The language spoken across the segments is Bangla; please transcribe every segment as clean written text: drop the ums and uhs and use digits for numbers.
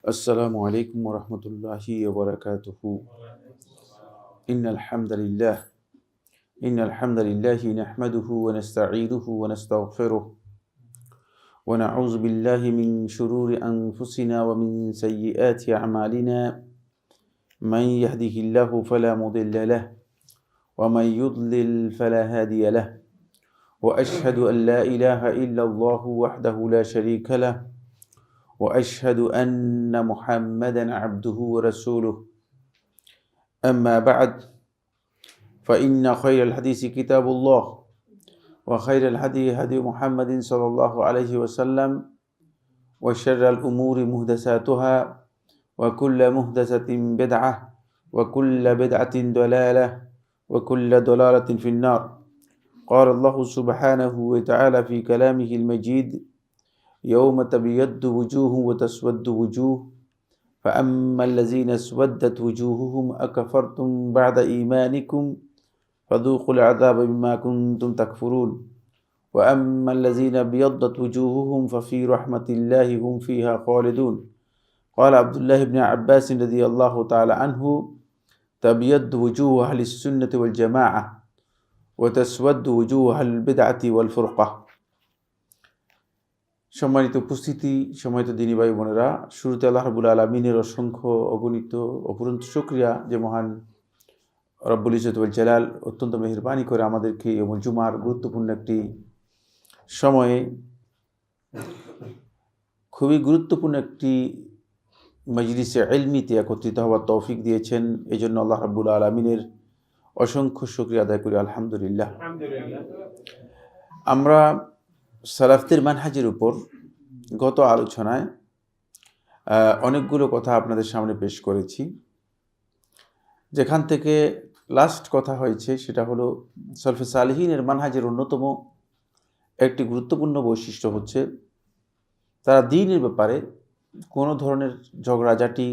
السلام عليكم ورحمة الله وبركاته. إن الحمد لله نحمده ونستعينه ونستغفره ونعوذ بالله من شرور أنفسنا ومن سيئات أعمالنا. من يهده الله فلا مضل له ومن يضلل فلا هادي له وأشهد أن لا إله إلا الله وحده لا شريك له وأشهد أن محمدًا عبده ورسوله. أما بعد فإن خير الحديث كتاب الله وخير الهدي هدي محمد صلى الله عليه وسلم وشر الأمور محدثاتها وكل محدثة بدعة وكل بدعة ضلالة وكل ضلالة في النار. قال الله سبحانه وتعالى في كلامه المجيد: يوم تبيض وجوه وتسود وجوه فأما الذين اسودت وجوههم أكفرتم بعد إيمانكم فذوقوا العذاب بما كنتم تكفرون وأما الذين ابيضت وجوههم ففي رحمة الله هم فيها خالدون. قال عبد الله بن عباس رضي الله تعالى عنه: تبيض وجوه أهل السنة والجماعة وتسود وجوه أهل البدعة والفرقة. সম্মানিত উপস্থিতি, সম্মানিত দিনী ভাই বোনেরা, শুরুতে আল্লাহ রাব্বুল আলামিনের অসংখ্য অগণিত অপরন্ত শুকরিয়া যে মহান রব্বুল ইজ্জত ওয়াল জালাল অত্যন্ত মেহেরবানি করে আমাদেরকে ইয়াউমুল জুমার গুরুত্বপূর্ণ একটি সময়ে খুবই গুরুত্বপূর্ণ একটি মজলিসে ইলমিতে একত্রিত হওয়ার তৌফিক দিয়েছেন। এই জন্য আল্লাহ রাব্বুল আলামিনের অসংখ্য শুকরিয়া আদায় করি আলহামদুলিল্লাহ। আমরা সালাফদের মানহাজের উপর গত আলোচনায় অনেকগুলো কথা আপনাদের সামনে পেশ করেছি। যেখান থেকে লাস্ট কথা হয়েছে সেটা হলো সালফে সালেহিনের মানহাজের অন্যতম একটি গুরুত্বপূর্ণ বৈশিষ্ট্য হচ্ছে তারা দ্বীনের ব্যাপারে কোনো ধরনের ঝগড়াঝাটি,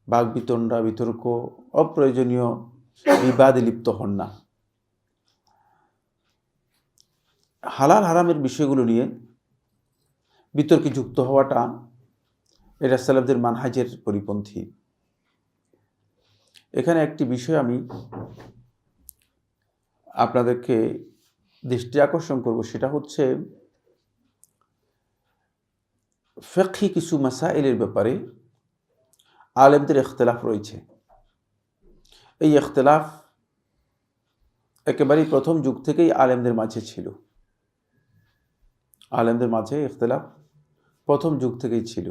বাগবিতণ্ডা, বিতর্ক, অপ্রয়োজনীয় বিবাদে লিপ্ত হন না। হালাল হারামের বিষয়গুলো নিয়ে বিতর্কে যুক্ত হওয়াটা এটা সালাফদের মানহাজের পরিপন্থী। এখানে একটি বিষয় আমি আপনাদেরকে দৃষ্টি আকর্ষণ করব, সেটা হচ্ছে ফিকহি কিছু মাসাইলের ব্যাপারে আলেমদের ইখতিলাফ রয়েছে। এই ইখতিলাফ একেবারেই প্রথম যুগ থেকেই আলেমদের মাঝে ছিল। আলেমদের মাঝে ইখতিলাফ প্রথম যুগ থেকেই ছিল।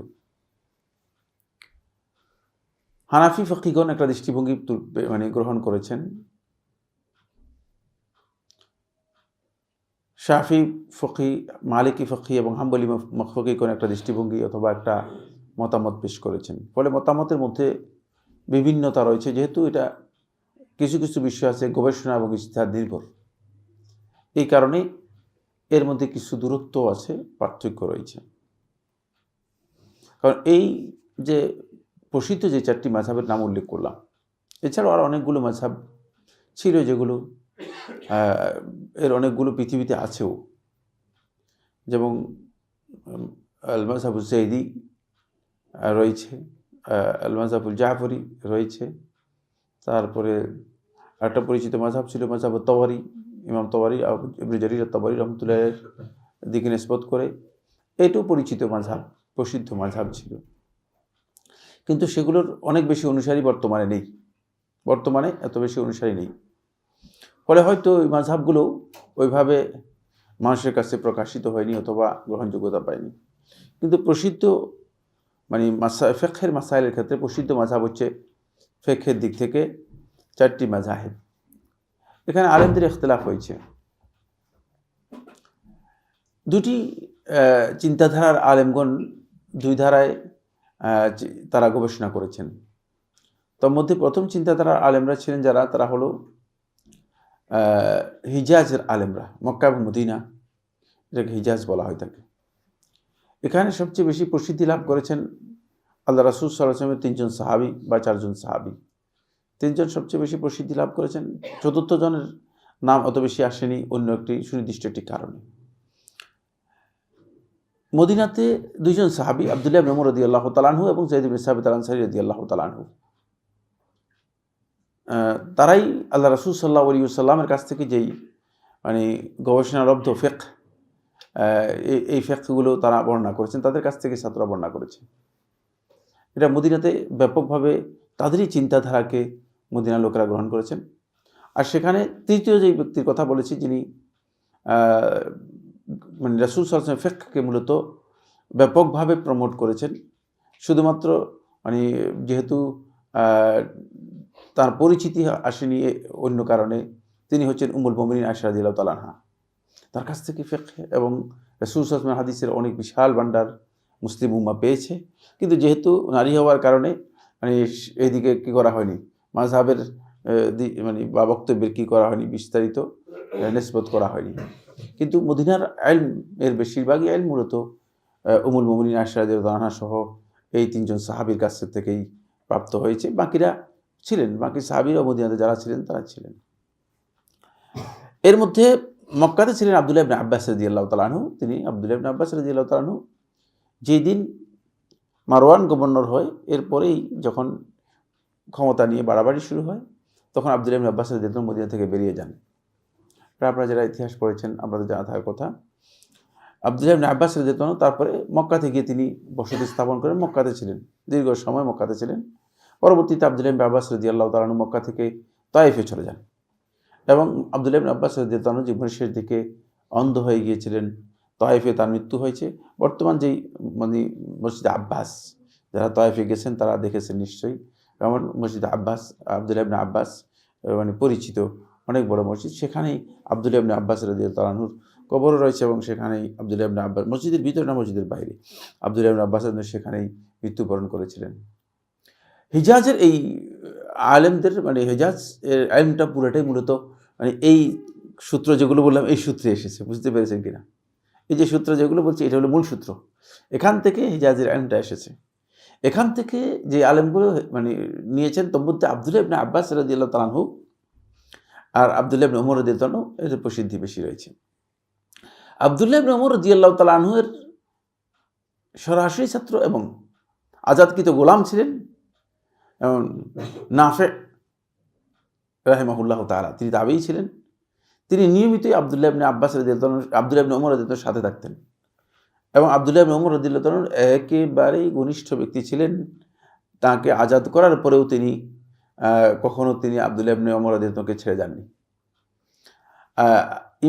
হানাফি ফকিগণ একটা দৃষ্টিভঙ্গি গ্রহণ করেছেন, শাফি ফকি, মালিকি ফকি এবং হাম্বলি ফকিগণ একটা দৃষ্টিভঙ্গি অথবা একটা মতামত পেশ করেছেন। ফলে মতামতের মধ্যে বিভিন্নতা রয়েছে, যেহেতু এটা কিছু কিছু বিষয় আছে গবেষণা এবং ইজতিহাদ নির্ভর। এই কারণে এর মধ্যে কিছু দূরত্ব আছে, পার্থক্য রয়েছে। কারণ এই যে প্রসিদ্ধ যে চারটি মাযহাবের নাম উল্লেখ করলাম, এছাড়াও আর অনেকগুলো মাযহাব ছিল যেগুলো এর অনেকগুলো পৃথিবীতে আছেও, যেমন আল মাযহাবুল যায়দি রয়েছে, আল মাযহাবুল জাফরি রয়েছে, তারপরে একটা পরিচিত মাযহাব ছিল মাযহাবুত তাওয়ারি, ইমাম তাওয়ারি ইবনে জারির আত-তাবারি রাহমাতুল্লাহির দিকে নিসবত করে। এটাও পরিচিত মাযহাব, প্রসিদ্ধ মাযহাব ছিল, কিন্তু সেগুলোর অনেক বেশি অনুসারী বর্তমানে নেই, বর্তমানে এত বেশি অনুসারী নেই। ফলে হয়তো এই মাযহাবগুলো ওইভাবে মানুষের কাছে প্রকাশিত হয়নি অথবা গ্রহণযোগ্যতা পায়নি। কিন্তু প্রসিদ্ধ ফিকহের মাসাইলের ক্ষেত্রে প্রসিদ্ধ মাযহাব হচ্ছে ফিকহের দিক থেকে চারটি মাযহাব। এখানে আলেমদের ইখতিলাফ হয়েছে। দুটি চিন্তাধারার আলেমগণ দুই ধারায় তারা গবেষণা করেছেন। তার মধ্যে প্রথম চিন্তাধারার আলেমরা ছিলেন যারা, তারা হলো হিজাজের আলেমরা, মক্কা এবং মদিনা, এটাকে হিজাজ বলা হয় থাকে। এখানে সবচেয়ে বেশি প্রসিদ্ধি লাভ করেছেন আল্লাহ রাসূল সাল্লাল্লাহু আলাইহি ওয়াসাল্লামের 3 জন সাহাবী বা 4 জন সাহাবী। 3 জন সবচেয়ে বেশি প্রসিদ্ধি লাভ করেছেন। চতুর্থ জনের নাম অত বেশি আসেনি অন্য একটি সুনির্দিষ্ট একটি কারণে। মদিনাতে দুইজন সাহাবী আব্দুল্লাহ ইবনে উমর রাদিয়াল্লাহু তাআলা আনহু এবং যায়েদ ইবনে সাবিত আল-আনসারী রাদিয়াল্লাহু তাআলা আনহু, তারাই আল্লাহ রাসূল সাল্লাল্লাহু আলাইহি ওয়াসাল্লামের কাছ থেকে যেই গবেষণালব্ধ ফিকহ, এই ফিকহগুলো তারা বর্ণনা করেছেন, তাদের কাছ থেকে ছাত্ররা বর্ণনা করেছে। এটা মদিনাতে ব্যাপকভাবে তাদেরই চিন্তাধারাকে মদিনার লোকেরা গ্রহণ করেছেন। আর সেখানে তৃতীয় যেই ব্যক্তির কথা বলেছি, যিনি রাসূল সাল্লাল্লাহু আলাইহি ওয়াসাল্লামের ফিকহকে মূলত ব্যাপকভাবে প্রমোট করেছেন, শুধুমাত্র যেহেতু তার পরিচিতি আসেনি অন্য কারণে, তিনি হচ্ছেন উম্মুল মুমিনিন আয়েশা রাদিয়াল্লাহু তাআলা আনহা। তার কাছ থেকে ফিকহ এবং রাসূল সাল্লাল্লাহু আলাইহি ওয়াসাল্লামের হাদিসের অনেক বিশাল ভান্ডার মুসলিম উম্মাহ পেয়েছে, কিন্তু যেহেতু নারী হওয়ার কারণে এইদিকে কী করা হয়নি, মাযহাবের বা বক্তব্যের কী করা হয়নি, বিস্তারিত নিসবত করা হয়নি। কিন্তু মদিনার ইলম এর বেশিরভাগই ইলম মূলত উম্মুল মুমিনিন আয়েশা রাদিয়াল্লাহু আনহা সহ এই তিনজন সাহাবীর কাছ থেকেই প্রাপ্ত হয়েছে। বাকিরা ছিলেন, বাকি সাহাবীরা মদিনাতে যারা ছিলেন তারা ছিলেন। এর মধ্যে মক্কাতে ছিলেন আব্দুল্লাহ ইবনে আব্বাস রাদিয়াল্লাহু তাআলা আনহু। তিনি আব্দুল্লাহ ইবনে আব্বাস রাদিয়াল্লাহু তাআলা আনহু যেই দিন মারওয়ান গভর্নর হয়, এরপরেই যখন ক্ষমতা নিয়ে বাড়াবাড়ি শুরু হয়, তখন আব্দুল্লাহ ইবনে আব্বাস রাদিয়াল্লাহু মদিনা থেকে বেরিয়ে যান। আপনারা যারা ইতিহাস পড়েছেন আপনাদের জানা থাকার কথা, আব্দুল্লাহ ইবনে আব্বাস রাদিয়াল্লাহু তারপরে মক্কাতে গিয়ে তিনি বসতি স্থাপন করেন, মক্কাতে ছিলেন, দীর্ঘ সময় মক্কাতে ছিলেন। পরবর্তীতে আব্দুল্লাহ ইবনে আব্বাস রাদিয়াল্লাহু তাআলা মক্কা থেকে তায়েফে চলে যান এবং আব্দুল্লাহ ইবনে আব্বাস রাদিয়াল্লাহু জীবনের শেষ দিকে অন্ধ হয়ে গিয়েছিলেন। তায়েফে তার মৃত্যু হয়েছে। বর্তমান যেই মসজিদ আব্বাস, যারা তায়েফে গেছেন তারা দেখেছেন নিশ্চয়ই, যেমন মসজিদ আব্বাস, আব্দুল্লাহ ইবনে আব্বাস পরিচিত অনেক বড় মসজিদ, সেখানেই আব্দুল্লাহ ইবনে আব্বাস রাদিয়াল্লাহু আনহুর কবর রয়েছে এবং সেখানেই আব্দুল্লাহ ইবনে আব্বাস, মসজিদের ভিতরে না মসজিদের বাইরে, আব্দুল্লাহ ইবনে আব্বাস সেখানেই মৃত্যুবরণ করেছিলেন। হিজাজের এই আলেমদের হিজাজ এর আলেমটা পুরোটাই মূলত এই সূত্র যেগুলো বললাম এই সূত্রে এসেছে, বুঝতে পেরেছেন কিনা? এই যে সূত্র যেগুলো বলছি এটা হলো মূল সূত্র, এখান থেকে হিজাজের আলেমটা এসেছে। এখান থেকে যে আলেমগুলো নিয়েছেন তোর মধ্যে আব্দুল্লাহ ইবনে আব্বাস রাদিয়াল্লাহু তাআলা আনহু আর আব্দুল্লাহ ইবনে উমর রাদিয়াল্লাহু তাআলা আনহু এর প্রসিদ্ধি বেশি রয়েছে। আব্দুল্লাহ ইবনে উমর রাদিয়াল্লাহু তাআলা আনহু এর সরাসরি ছাত্র এবং আজাদকৃত গোলাম ছিলেন এবং নাফে রাহিমাহুল্লাহ তাআলা, তিনি তাবেঈ ছিলেন। তিনি নিয়মিতই আব্দুল্লাহ ইবনে আব্বাস রাদিয়াল্লাহু তাআলা আব্দুল্লাহ ইবনে উমর রাদিয়াল্লাহু তাআলার সাথে থাকতেন এবং আব্দুল্লাহ ইবনে উমর রাদিয়াল্লাহু তাআলা একেবারেই ঘনিষ্ঠ ব্যক্তি ছিলেন। তাকে আজাদ করার পরেও তিনি কখনো আব্দুল্লাহ ইবনে উমর রাদিয়াল্লাহু তাআলাকে ছেড়ে যাননি।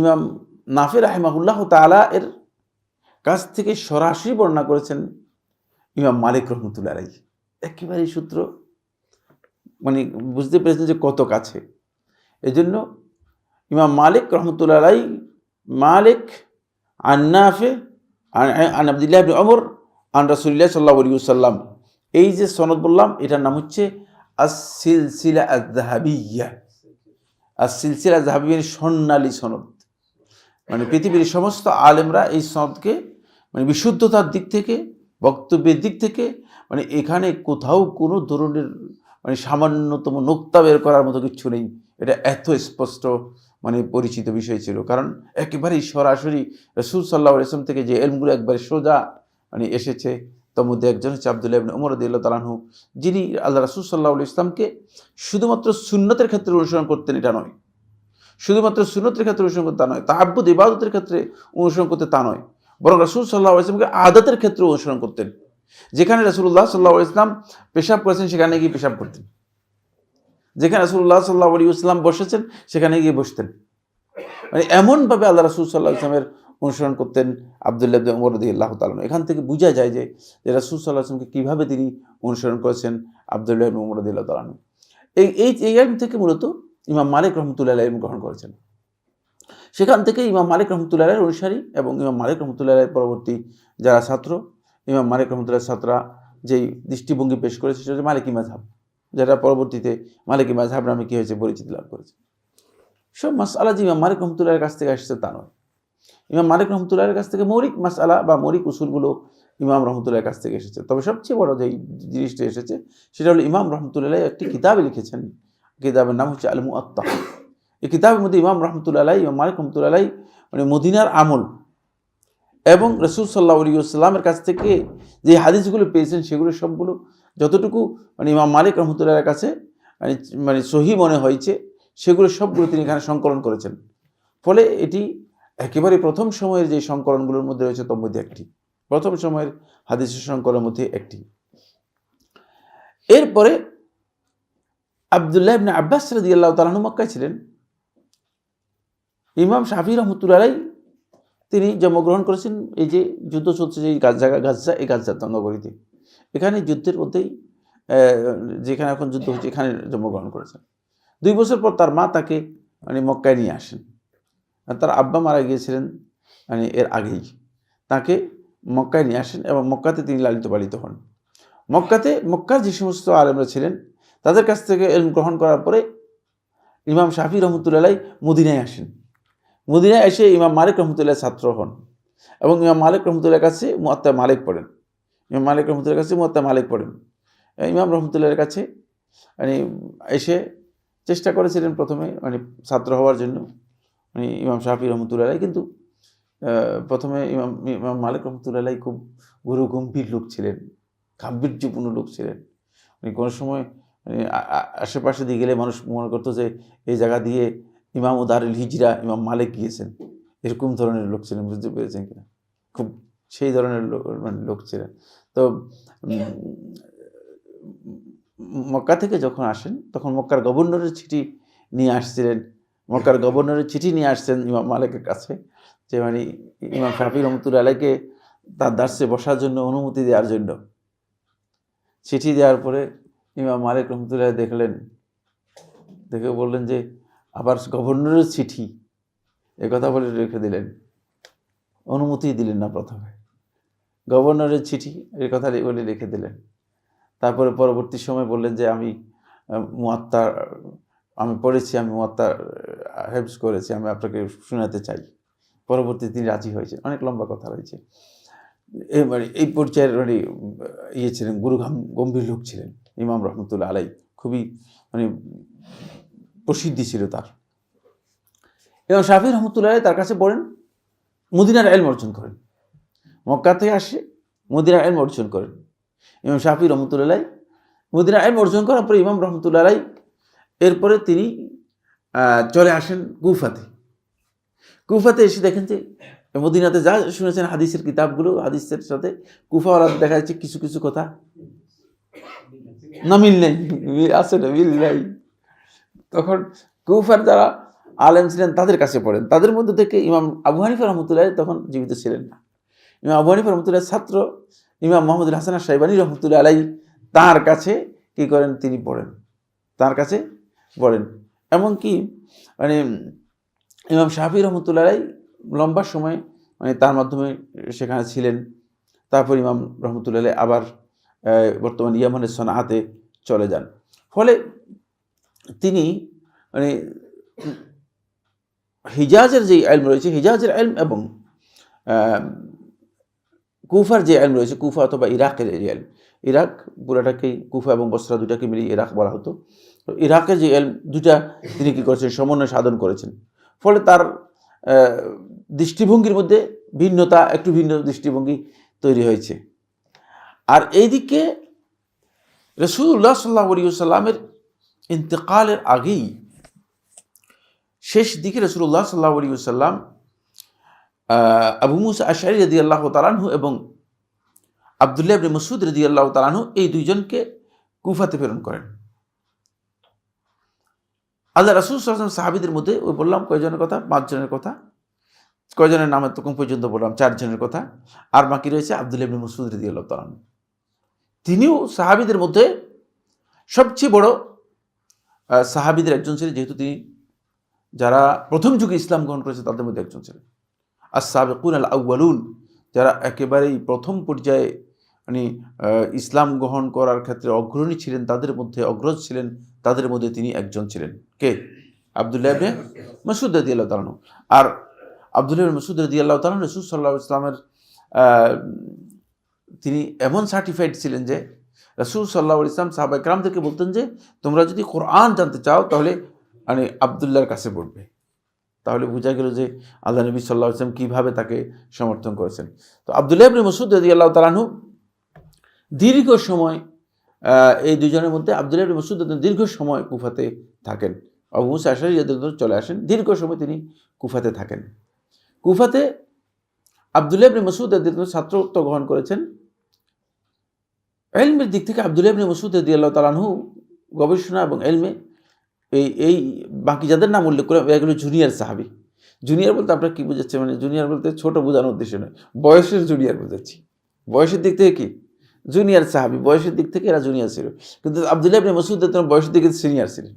ইমাম নাফে রাহিমাহুল্লাহ তাআলা এর কাছ থেকে সরাসরি বর্ণনা করেছেন ইমাম মালিক রহমতুল্লাহ আলাইহি। একেবারেই সূত্র বুঝতে পেরেছেন যে কত কাছে। এই জন্য ইমাম মালিক রহমতুল্লাহ আলাইহি, মালিক আন নাফে আন আব্দুল্লাহ ইবনে উমর আন রাসূলুল্লাহ সাল্লাল্লাহু আলাইহি ওয়াসাল্লাম, এই যে সনদ বললাম এটার নাম হচ্ছে আস-সিলসিলা আয-যাহাবিয়্যা। আস-সিলসিলা আয-যাহাবিয়্যা স্বর্ণালী সনদ। পৃথিবীর সমস্ত আলেমরা এই সনদকে বিশুদ্ধতার দিক থেকে, বক্তব্যের দিক থেকে এখানে কোথাও কোনো ধরনের সামান্যতম নোক্তা বের করার মতো কিছু নেই। এটা এত স্পষ্ট পরিচিত বিষয় ছিল, কারণ একেবারেই সরাসরি রাসূল সাল্লাল্লাহু আলাইহি ওয়াসাল্লাম থেকে যে ইলমগুলো একবারে সোজা এসেছে, তার মধ্যে একজন হচ্ছে আব্দুল্লাহ ইবনে উমর রাদিয়াল্লাহু তাআলা আনহু, যিনি আল্লাহ রাসূল সাল্লাল্লাহু আলাইহি ওয়াসাল্লামকে শুধুমাত্র সুন্নতের ক্ষেত্রে অনুসরণ করতেন এটা নয়, শুধুমাত্র সুন্নতের ক্ষেত্রে অনুসরণ করতে তা নয়, তাআব্বুদ ইবাদতের ক্ষেত্রে অনুসরণ করতে তা নয়, বরং রাসূল সাল্লাল্লাহু আলাইহি ওয়াসাল্লামকে আদতের ক্ষেত্রে অনুসরণ করতেন। যেখানে রাসূলুল্লাহ সাল্লাল্লাহু আলাইহি ওয়াসাল্লাম পেশাব করেছেন সেখানে গিয়ে পেশাব করতেন, যেখানে রাসূলুল্লাহ সাল্লাল্লাহু আলাইহি ওয়াসাল্লাম বসেছেন সেখানে গিয়ে বসতেন। এমনভাবে আল্লাহ রাসূল সাল্লাল্লাহু আলাইহি ওয়াসাল্লামের অনুসরণ করতেন আব্দুল্লাহ ইবনে উমর রাদিয়াল্লাহু তাআলা। এখান থেকে বোঝা যায় যে রাসূল সাল্লাল্লাহু আলাইহি ওয়াসাল্লামকে কীভাবে তিনি অনুসরণ করেছেন আব্দুল্লাহ ইবনে উমর রাদিয়াল্লাহু তাআলা। এই ইলম থেকে মূলত ইমাম মালিক রহমতুল্লাহ আলাইহি গ্রহণ করেছেন। সেখান থেকে ইমাম মালিক রহমতুল্লাহ আলাইহির অনুসারী এবং ইমাম মালিক রহমতুল্লাহ আলাইহির পরবর্তী যারা ছাত্র, ইমাম মালিক রহমতুল্লাহ ছাত্ররা যেই দৃষ্টিভঙ্গি পেশ করেছে সেটা হচ্ছে মালিকি মাযহাব, যেটা পরবর্তীতে মালিকি মাযহাব নামে কী হয়েছে পরিচিতি লাভ করেছে। সব মাসআলা যে ইমাম মালিক রহমতুল্লাহের কাছ থেকে আসছে তা নয়। ইমাম মালিক রহমতুল্লাহের কাছ থেকে মৌলিক মাসআলা বা মৌলিক উসুলগুলো ইমাম রহমতুল্লাহের কাছ থেকে এসেছে। তবে সবচেয়ে বড় যেই জিনিসটা এসেছে সেটা হলো ইমাম রহমতুল্লাহ একটি কিতাবে লিখেছেন, কিতাবের নাম হচ্ছে আল মুআত্তা। এই কিতাবের মধ্যে ইমাম রহমতুল্লাহ, ইমাম মালিক রহমতুল্লাহ মদিনার আমল এবং রাসূল সাল্লাল্লাহু আলাইহি ওয়াসাল্লামের কাছ থেকে যে হাদিসগুলো পেয়েছেন সেগুলো সবগুলো যতটুকু ইমাম মালিক রহমতুল্লাহর কাছে মানে সহি মনে হয়েছে সেগুলো সবগুলো তিনি এখানে সংকলন করেছেন। ফলে এটি একেবারে প্রথম সময়ের যে সংকলনগুলোর মধ্যে রয়েছে তার মধ্যে একটি, প্রথম সময়ের হাদিসের সংকলনের মধ্যে একটি। এরপরে আব্দুল্লাহ ইবনে আব্বাস রাদিয়াল্লাহু তাআলা আনহু মক্কায় ছিলেন। ইমাম শাফি রহমতুল্লাহ আলাইহি তিনি জন্মগ্রহণ করেছেন এই যে যুদ্ধ চলছে যে গাজা, এই গাজা নগরীতে, এখানে যুদ্ধের মধ্যেই যেখানে এখন যুদ্ধ হচ্ছে এখানে জন্মগ্রহণ করেছেন। 2 বছর পর তার মা তাকে মক্কায় নিয়ে আসেন। আর তার আব্বা মারা গিয়েছিলেন এর আগেই। তাকে মক্কায় নিয়ে আসেন এবং মক্কাতে তিনি লালিত পালিত হন। মক্কার যে সমস্ত আলেমরা ছিলেন তাদের কাছ থেকে ইলম গ্রহণ করার পরে ইমাম শাফি রহমতুল্লাহ আলাইহি মদিনায় আসেন। মদিনায় এসে ইমাম মালিক রহমতুল্লাহ ছাত্র হন এবং ইমাম মালিক রহমতুল্লাহর কাছে মুয়াত্তা মালিক পড়েন। ইমাম মালিক রহমতুল্লাহর কাছে মুয়াত্তা মালিক পড়েন। ইমাম রহমতুল্লাহর কাছে এসে চেষ্টা করেছিলেন প্রথমে ছাত্র হওয়ার জন্য ইমাম শাফি রহমতুল্লাহ আলাইহি, কিন্তু প্রথমে ইমাম মালিক রহমতুল্লাহ আলাইহি খুব গুরু গম্ভীর লোক ছিলেন, গাম্ভীর্যপূর্ণ লোক ছিলেন। কোনো সময় আশেপাশে দিয়ে গেলে মানুষ মনে করতো যে এই জায়গা দিয়ে ইমাম দারুল হিজরা ইমাম মালিক গিয়েছেন, এরকম ধরনের লোক ছিলেন। বুঝতে পেরেছেন কিনা? খুব সেই ধরনের লোক ছিলেন। তো মক্কা থেকে যখন আসেন তখন মক্কার গভর্নরের চিঠি নিয়ে আসছিলেন, মক্কার গভর্নরের চিঠি নিয়ে আসছেন ইমাম মালিকের কাছে যে ইমাম শাফি রহমতুল্লাহ আলাইহিকে তার দার্সে বসার জন্য অনুমতি দেওয়ার জন্য। চিঠি দেওয়ার পরে ইমাম মালিক রহমতুল্লাহ দেখলেন, দেখে বললেন যে আবার গভর্নরের চিঠি, কথা বলে রেখে দিলেন, অনুমতি দিলেন না। প্রথমে গভর্নরের চিঠি কথা বলে রেখে দিলেন। তারপরে পরবর্তী সময় বললেন যে আমি পড়েছি, আমি মুয়াত্তা হেফজ করেছি, আমি আপনাকে শোনাতে চাই। পরবর্তী তিনি রাজি হয়েছেন। অনেক লম্বা কথা রয়েছে। এই পর্যায়ের ছিলেন, গম্ভীর লোক ছিলেন ইমাম রহমতুল্লাহ আলাইহি, খুবই প্রসিদ্ধি ছিল তার। ইমাম শাফি রহমতুল্লাহ আলাইহি তার কাছে পড়েন, মদিনার ইলম অর্জন করেন। মক্কা থেকে আসে মদিনার ইলম অর্জন করেন ইমাম শাফি রহমতুল্লাহ আলাইহি। মদিনার ইলম অর্জন করার পরে ইমাম রহমতুল্লাহ আলাইহি এরপরে তিনি চলে আসেন কুফাতে এসে দেখেন যে মদিনাতে যা শুনেছেন হাদিসের কিতাবগুলো, হাদিসের সাথে কুফাওয়ালা দেখা যাচ্ছে কিছু কিছু কথা না মিল নেই, আছে না মিল নাই। তখন কুফার যারা আলেম ছিলেন তাদের কাছে পড়েন। তাদের মধ্যে থেকে ইমাম আবু হানিফা রহমতুল্লাহ তখন জীবিত ছিলেন না। ইমাম আবু হানিফা রহমতুল্লাহ ছাত্র ইমাম মুহাম্মদ হাসান আশ-শাইবানী রহমতুল্লাহ আলাইহি তার কাছে কি করেন, তিনি পড়েন, তার কাছে পড়েন। এমনকি ইমাম শাফি রহমতুল্লাহ আলাইহি লম্বা সময় তার মাধ্যমে সেখানে ছিলেন। তারপর ইমাম রহমতুল্লাহ আলাইহি আবার বর্তমান ইয়ামানের সনাআতে চলে যান। ফলে তিনি হিজাজের যে ইলম রয়েছে, হিজাজের ইলম এবং কুফার যে ইলম রয়েছে, কুফা অথবা ইরাকের যে ইলম, ইরাক পুরাটাকেই কুফা এবং বসরা দুটাকে মিলিয়ে ইরাক বলা হতো। তো ইরাকের যে ইলম দুটা তিনি কী করেছেন, সমন্বয় সাধন করেছেন। ফলে তার দৃষ্টিভঙ্গির মধ্যে ভিন্নতা, একটু ভিন্ন দৃষ্টিভঙ্গি তৈরি হয়েছে। আর এইদিকে রাসূলুল্লাহ সাল্লাল্লাহু আলাইহি ওয়াসাল্লামের ইন্তেকালের আগেই শেষ দিকে রাসূলুল্লাহ সাল্লাল্লাহু আলাইহি ওয়াসাল্লাম আবু মুসা আশআরী রাদিয়াল্লাহু তাআলা আনহু এবং আব্দুল্লাহ ইবনে মাসউদ রাদিয়াল্লাহু তাআলা আনহু এই দুইজনকে কুফাতে প্রেরণ করেন। আল্লাহ রাসূল সাল্লাল্লাহু আলাইহি ওয়াসাল্লাম সাহাবীদের মধ্যে ওই বললাম কয়জনের কথা, 5 জনের কথা, কয়জনের নাম এতক্ষণ পর্যন্ত বললাম, 4 জনের কথা, আর বাকি রয়েছে আব্দুল্লাহ ইবনে মাসউদ রাদিয়াল্লাহু তাআলা আনহু। তিনিও সাহাবীদের মধ্যে সবচেয়ে বড় সাহাবীদের একজন ছিলেন, যেহেতু তিনি যারা প্রথম যুগে ইসলাম গ্রহণ করেছে তাদের মধ্যে একজন ছিলেন। আস-সাবিকুন আল-আউয়ালুন, যারা একেবারেই প্রথম পর্যায়ে ইসলাম গ্রহণ করার ক্ষেত্রে অগ্রণী ছিলেন, তাদের মধ্যে অগ্রজ ছিলেন, তাদের মধ্যে তিনি একজন ছিলেন। কে? আব্দুল্লাহ ইবনে মাসউদ রাদিয়াল্লাহু তাআলা আনহু। আর আব্দুল্লাহ ইবনে মাসউদ রাদিয়াল্লাহু তাআলা রাসূল সাল্লাল্লাহু আলাইহি ওয়াসাল্লামের তিনি এমন সার্টিফাইড ছিলেন যে রাসূল সাল্লাল্লাহু আলাইহি ওয়াসাল্লাম সাহাবায়ে কেরামদেরকে বলতেন যে তোমরা যদি কোরআন জানতে চাও তাহলে আব্দুল্লাহর কাছে পড়বে। তাহলে বোঝা গেল যে আল্লাহ নবী সাল্লাল্লাহু আলাইহি ওয়াসাল্লাম কীভাবে তাকে সমর্থন করেছেন। তো আব্দুল্লাহ ইবনে মাসউদ রাদিয়াল্লাহু তাআলা আনহু দীর্ঘ সময় এই দুজনের মধ্যে আব্দুল্লাহ ইবনে মাসউদ দীর্ঘ সময় কুফাতে থাকেন। আবু মুসা আশআরী রাদিয়াল্লাহু আনহু চলে আসেন, দীর্ঘ সময় তিনি কুফাতে থাকেন। কুফাতে আব্দুল্লাহ ইবনে মাসউদ রাদিয়াল্লাহু আনহু ছাত্রত্ব গ্রহণ করেছেন। ইলমের দিক থেকে আব্দুল্লাহ ইবনে মাসউদ রাদিয়াল্লাহু তাআলা আনহু গবেষণা এবং ইলমে এই বাকি যাদের নাম উল্লেখ করে এগুলো জুনিয়র সাহাবী। জুনিয়র বলতে আপনার কী বোঝাচ্ছে, মানে জুনিয়র বলতে ছোট বোঝানোর উদ্দেশ্য নয়, বয়সের জুনিয়র বোঝাচ্ছি। বয়সের দিক থেকে কি জুনিয়র সাহাবী, বয়সের দিক থেকে এরা জুনিয়র ছিল। কিন্তু আব্দুল্লাহ ইবনে মাসউদ রাদিয়াল্লাহু আনহু বয়সের দিক থেকে সিনিয়র ছিলেন।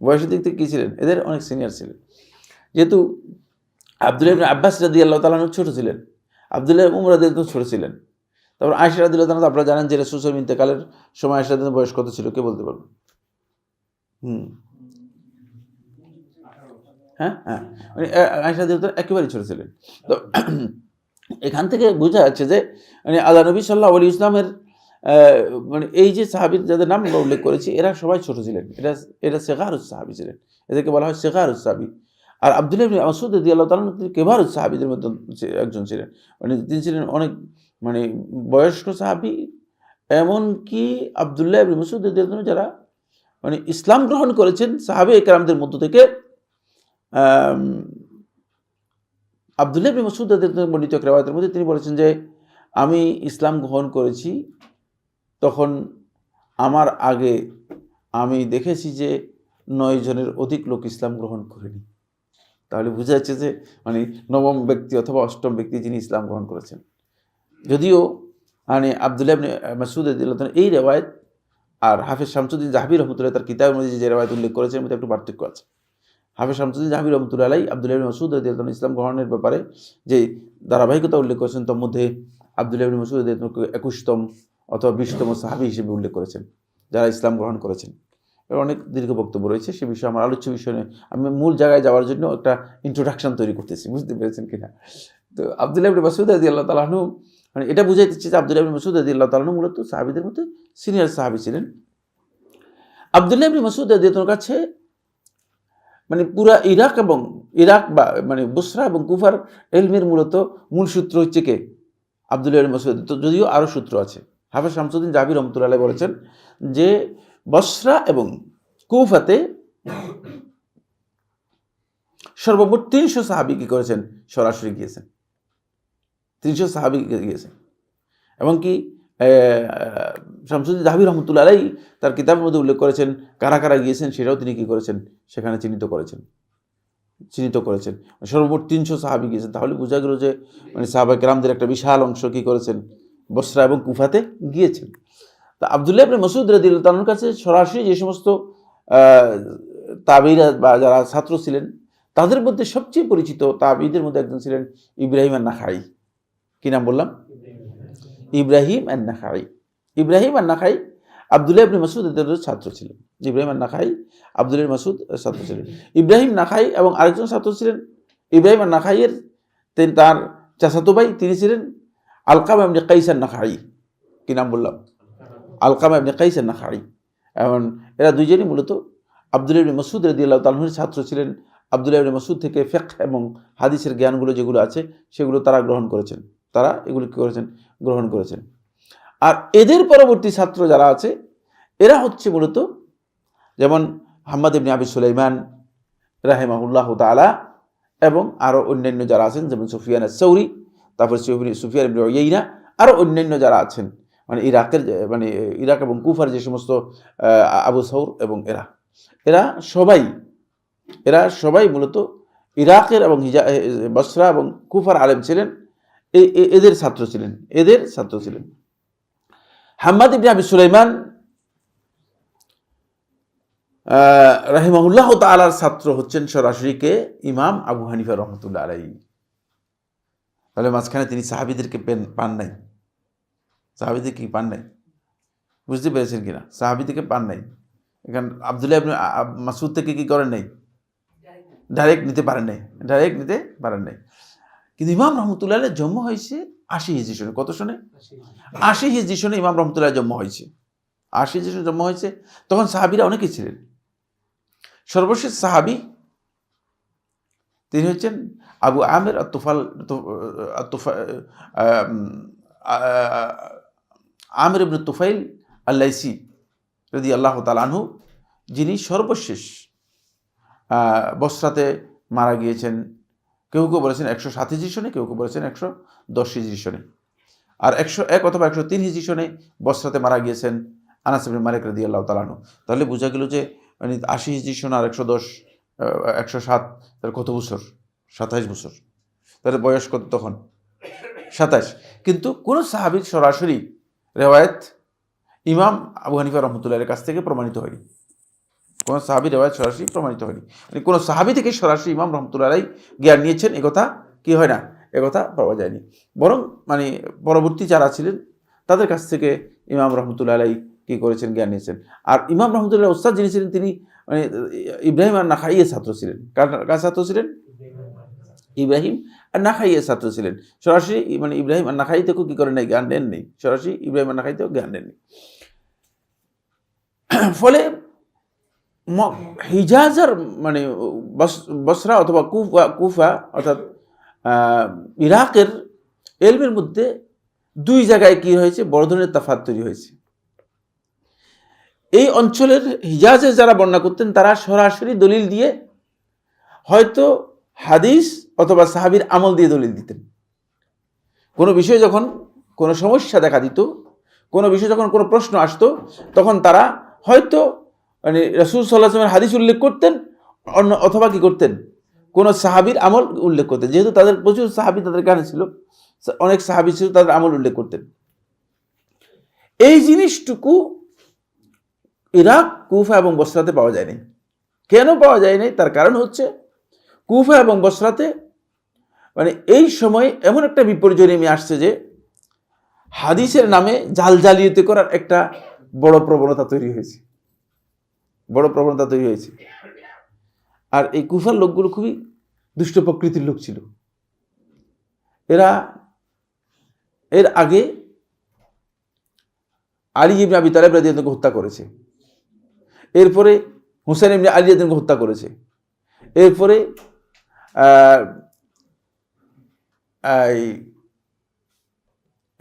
বয়সের দিক থেকে কী ছিলেন, এদের অনেক সিনিয়র ছিলেন। যেহেতু আব্দুল্লাহ ইবনে আব্বাস রাদিয়াল্লাহু তাআলা আনহু ছোট ছিলেন, আব্দুল্লাহ ইবনে উমর রাদিয়াল্লাহু আনহু ছোট ছিলেন। তারপর আয়েশা রাদিয়াল্লাহু তাআলা, আপনারা জানেন যে রাসূল সাল্লাল্লাহু আলাইহি ওয়াসাল্লাম ইন্তেকালের সময় আয়েশা রাদিয়াল্লাহু বয়স কত ছিল, কে বলতে পারবেন? হ্যাঁ হ্যাঁ, মানে আয়েশা রাদিয়াল্লাহু তাআলা একেবারেই ছোট ছিলেন। তো এখান থেকে বোঝা যাচ্ছে যে মানে আল্লাহ নবী সাল্লাল্লাহু আলাইহি ওয়াসাল্লামের মানে এই যে সাহাবীর যাদের নাম আমরা উল্লেখ করেছি এরা সবাই ছোট ছিলেন। এরা সিগারুস সাহাবী ছিলেন, এদেরকে বলা হয় সিগারুস সাহাবী। আর আব্দুল্লাহ ইবনে মাসউদ রাদিয়াল্লাহু তাআলা তিনি কিবারুস সাহাবীদের মধ্যে একজন ছিলেন। মানে তিনি ছিলেন অনেক মানে বয়স্ক সাহাবী। এমনকি আব্দুল্লাহ ইবনে মাসউদ রাদিয়াল্লাহু তাআলা যারা মানে ইসলাম গ্রহণ করেছেন সাহাবে কেরামদের মধ্য থেকে আব্দুল্লাহ ইবনে মাসউদ রাদিয়াল্লাহু বর্ণিত এক রিওয়ায়াতের মধ্যে তিনি বলেছেন যে আমি ইসলাম গ্রহণ করেছি তখন আমার আগে আমি দেখেছি যে 9 জনের অধিক লোক ইসলাম গ্রহণ করেনি। তাহলে বোঝা যাচ্ছে যে মানে নবম ব্যক্তি অথবা অষ্টম ব্যক্তি যিনি ইসলাম গ্রহণ করেছেন। যদিও মানে আব্দুল্লাহ ইবনে মাসউদ রাদিয়াল্লাহু তাআলা এই রিওয়ায়াত আর হাফেজ শামসুদ্দিন জাহবী রাহমাতুল্লাহ তার কিতাবের মধ্যে যে রিওয়ায়াত উল্লেখ করেছেন এর মধ্যে একটু পার্থক্য আছে। হাফেজ শামসুদ্দিন জাহবী রাহমাতুল্লাহ আলাইহি আব্দুল্লাহ ইবনে মাসউদ রাদিয়াল্লাহু ইসলাম গ্রহণের ব্যাপারে যে ধারাবাহিকতা উল্লেখ করেছেন তার মধ্যে আব্দুল্লাহ ইবনে মাসউদ রাদিয়াল্লাহু 21তম অথবা 20তম সাহাবী হিসেবে উল্লেখ করেছেন যারা ইসলাম গ্রহণ করেছেন। এর অনেক দীর্ঘ বক্তব্য রয়েছে, সে বিষয়ে আমার আলোচ্য বিষয় নয়। আমি মূল জায়গায় যাওয়ার জন্য একটা ইন্ট্রোডাকশন তৈরি করতেছি, বুঝতে পেরেছেন কিনা? তো আব্দুল্লাহ ইবনে মাসউদ রাদিয়াল্লাহু তাআলা আনহু মানে এটা বুঝাইতেছে যে আব্দুল্লাহ ইবনে মাসউদ রাদিয়াল্লাহু তাআলা আনহু মূলত সাহাবীদের মধ্যে সিনিয়র সাহাবী ছিলেন। আব্দুল্লাহ ইবনে মাসউদ রাদিয়াল্লাহু তাআলার কাছে মানে পুরা ইরাক বা মানে বুসরা এবং কুফার ইলমের মূল সূত্র হচ্ছে কে? আব্দুল্লাহ ইবনে মাসউদ। তো যদিও আরও সূত্র আছে, হাফেজ শামসুদ্দিন জাহবী রাহমাতুল্লাহ আলাইহি বলেছেন যে বসরা এবং কুফাতে সর্বমোট 300 সাহাবী কি করেছেন, সরাসরি গিয়েছেন। 300 সাহাবী গিয়েছেন। এবং কি শামসুদ্দিন জাহবী রাহমাতুল্লাহ আলাইহি তার কিতাবের মধ্যে উল্লেখ করেছেন কারা কারা গিয়েছেন সেটাও তিনি কি করেছেন, সেখানে চিহ্নিত করেছেন। সর্বমোট 300 সাহাবী গিয়েছেন। তাহলে বোঝা গেল যে মানে সাহাবা কেরামদের একটা বিশাল অংশ কি করেছেন, বসরা এবং কুফাতে গিয়েছেন। তা আব্দুল্লাহ ইবনে মাসউদ রাদিয়াল্লাহু তাআলার কাছে সরাসরি যে সমস্ত তাবেঈরা বা যারা ছাত্র ছিলেন তাদের মধ্যে সবচেয়ে পরিচিত তাবেঈদের মধ্যে একজন ছিলেন ইব্রাহিম আন-নাখাই। কি নাম বললাম? ইব্রাহিম আন-নাখাই। ইব্রাহিম আন-নাখাই আব্দুল্লাহ ইবনে মাসউদ রাদিয়াল্লাহু ছাত্র ছিলেন। ইব্রাহিম আন-নাখাই আব্দুল্লাহ ইবনে মাসউদ ছাত্র ছিলেন। ইব্রাহিম নাখাই এবং আরেকজন ছাত্র ছিলেন ইব্রাহিম আন-নাখাইয়ের তার চাচাতো ভাই, তিনি ছিলেন আলকামা ইবনে কাইস আন-নাখাই। কি নাম বললাম? আলকামা ইবনে কাইস আন-নাখাই। এবং এরা দুইজনই মূলত আব্দুল্লাহ ইবনে মাসউদ রাদিয়াল্লাহু তাআলার ছাত্র ছিলেন। আব্দুল্লাহ ইবনে মাসউদ থেকে ফিকহ এবং হাদিসের জ্ঞানগুলো যেগুলো আছে সেগুলো তারা গ্রহণ করেছেন। তারা এগুলো কি করেছেন, গ্রহণ করেছেন। আর এদের পরবর্তী ছাত্র যারা আছে এরা হচ্ছে মূলত যেমন হাম্মাদ ইবনে আবি সুলাইমান রাহিমাহুল্লাহ তাআলা এবং আরও অন্যান্য যারা আছেন যেমন সুফিয়ান আস-সাউরি, তারপর সুফিয়ান ইবনে উয়াইনা, আরও অন্যান্য যারা আছেন মানে ইরাক এবং কুফার যে সমস্ত আবু সাউর এবং এরা সবাই মূলত ইরাকের এবং বসরা এবং কুফার আলেম ছিলেন। এদের ছাত্র ছিলেন। হাম্মাদ ইবনে আবি সুলাইমান রাহিমাহুল্লাহ তাআলার ছাত্র হচ্ছেন সরাসরি কে? ইমাম আবু হানিফা রাহমাতুল্লাহ আলাইহি। তাহলে মাঝখানে তিনি সাহাবীদেরকে পান নাই। সাহাবীদের কি পান নাই? বুঝতে পেরেছেন কিনা? সাহাবীদেরকে পান নাই। এখানে আব্দুল্লাহ ইবনে মাসউদ থেকে কি করেন নাই? ডাইরেক্ট নিতে পারেন নাই। কিন্তু ইমাম রহমতুল্লাহ আলাইহির জন্ম হয়েছে 80 হিজরি সনে। কত সনে? 80 হিজরি সনে ইমাম রহমতুল্লাহ জন্ম হয়েছে। 80 হিজরি সনে জন্ম হয়েছে। তখন সাহাবীরা অনেকেই ছিলেন। সর্বশেষ সাহাবী তিনি হচ্ছেন আবু আমের আমের ইবনে তুফাইল আল-লাইসি রাদিয়াল্লাহু তাআলা আনহু, যিনি সর্বশেষ বসরাতে মারা গিয়েছেন। কেউ কেউ বলেছেন 107 হিজরি সনে, কেউ কেউ বলেছেন 110 হিজরি সনে, আর 101 অথবা 103 হিজরি সনে বসরাতে মারা গিয়েছেন আনাস ইবনে মালিক রাদিয়াল্লাহু তাআলা আনহু। তাহলে বোঝা গেল যে মানে 80 হিজরি সন আর 110 107, তার কত বছর? 27 বছর। তাহলে বয়স কত তখন? 27। কিন্তু কোন সাহাবীর সরাসরি রেওয়ায়েত ইমাম আবু হানিফা রহমতুল্লাহের কাছ থেকে প্রমাণিত হয়নি। কোন সাহাবী রেওয়ায়েত সরাসরি প্রমাণিত হয়নি, মানে কোন সাহাবী থেকে সরাসরি ইমাম রহমতুল্লাহ আলাইহি জ্ঞান নিয়েছেন একথা কি হয় না, একথা পাওয়া যায়নি। বরং মানে পরবর্তী যারা ছিলেন তাদের কাছ থেকে ইমাম রহমতুল্লাহ আলাইহি কি করেছেন, জ্ঞান নিয়েছেন। আর ইমাম রহমতুল্লাহ উস্তাদ যিনি ছিলেন তিনি মানে ইব্রাহিম আন-নাখাইয়ের ছাত্র ছিলেন। কার ছাত্র ছিলেন? ইব্রাহিম আন-নাখাইয়ের ছাত্র ছিলেন। সরাসরি মানে ইব্রাহিম আন-নাখাই থেকেও কি করে নাই, জ্ঞান নেন নেই, সরাসরি ইব্রাহিম আন-নাখাই থেকেও জ্ঞান নেননি। ফলে হিজাজের মানে বসরা অথবা কুফা অর্থাৎ ইরাকের এলমের মধ্যে দুই জায়গায় কি হয়েছে, বড় ধরনের তাফাত তৈরি হয়েছে। এই অঞ্চলের হিজাজে যারা বর্ণনা করতেন তারা সরাসরি দলিল দিয়ে হয়তো হাদিস অথবা সাহাবীর আমল দিয়ে দলিল দিতেন। কোনো বিষয়ে যখন কোনো সমস্যা দেখা দিত, কোনো বিষয়ে যখন কোনো প্রশ্ন আসতো, তখন তারা হয়তো মানে রাসূল সাল্লাল্লাহু আলাইহি ওয়াসাল্লামের হাদিস উল্লেখ করতেন, অথবা কি করতেন, কোনো সাহাবীর আমল উল্লেখ করতেন। যেহেতু তাদের প্রচুর সাহাবী তাদের কাছে ছিল, অনেক সাহাবী ছিল, তাদের আমল উল্লেখ করতেন। এই জিনিসটুকু ইরাক, কুফা এবং বসরাতে পাওয়া যায়নি। কেন পাওয়া যায়নি? তার কারণ হচ্ছে কুফা এবং বসরাতে মানে এই সময় এমন একটা বিপর্যয় নেমে আসছে যে হাদিসের নামে জালিয়াতি করার একটা বড় প্রবণতা তৈরি হয়েছে, বড় প্রবণতা তৈরি হয়েছে। আর এই কুফার লোকগুলো খুবই দুষ্ট প্রকৃতির লোক ছিল। এরা এর আগে আলী ইবনে আবি তালেব রাদিয়াল্লাহু আনহু হত্যা করেছে, এরপরে হুসাইন ইবনে আলী রাদিয়াল্লাহু আনহু হত্যা করেছে,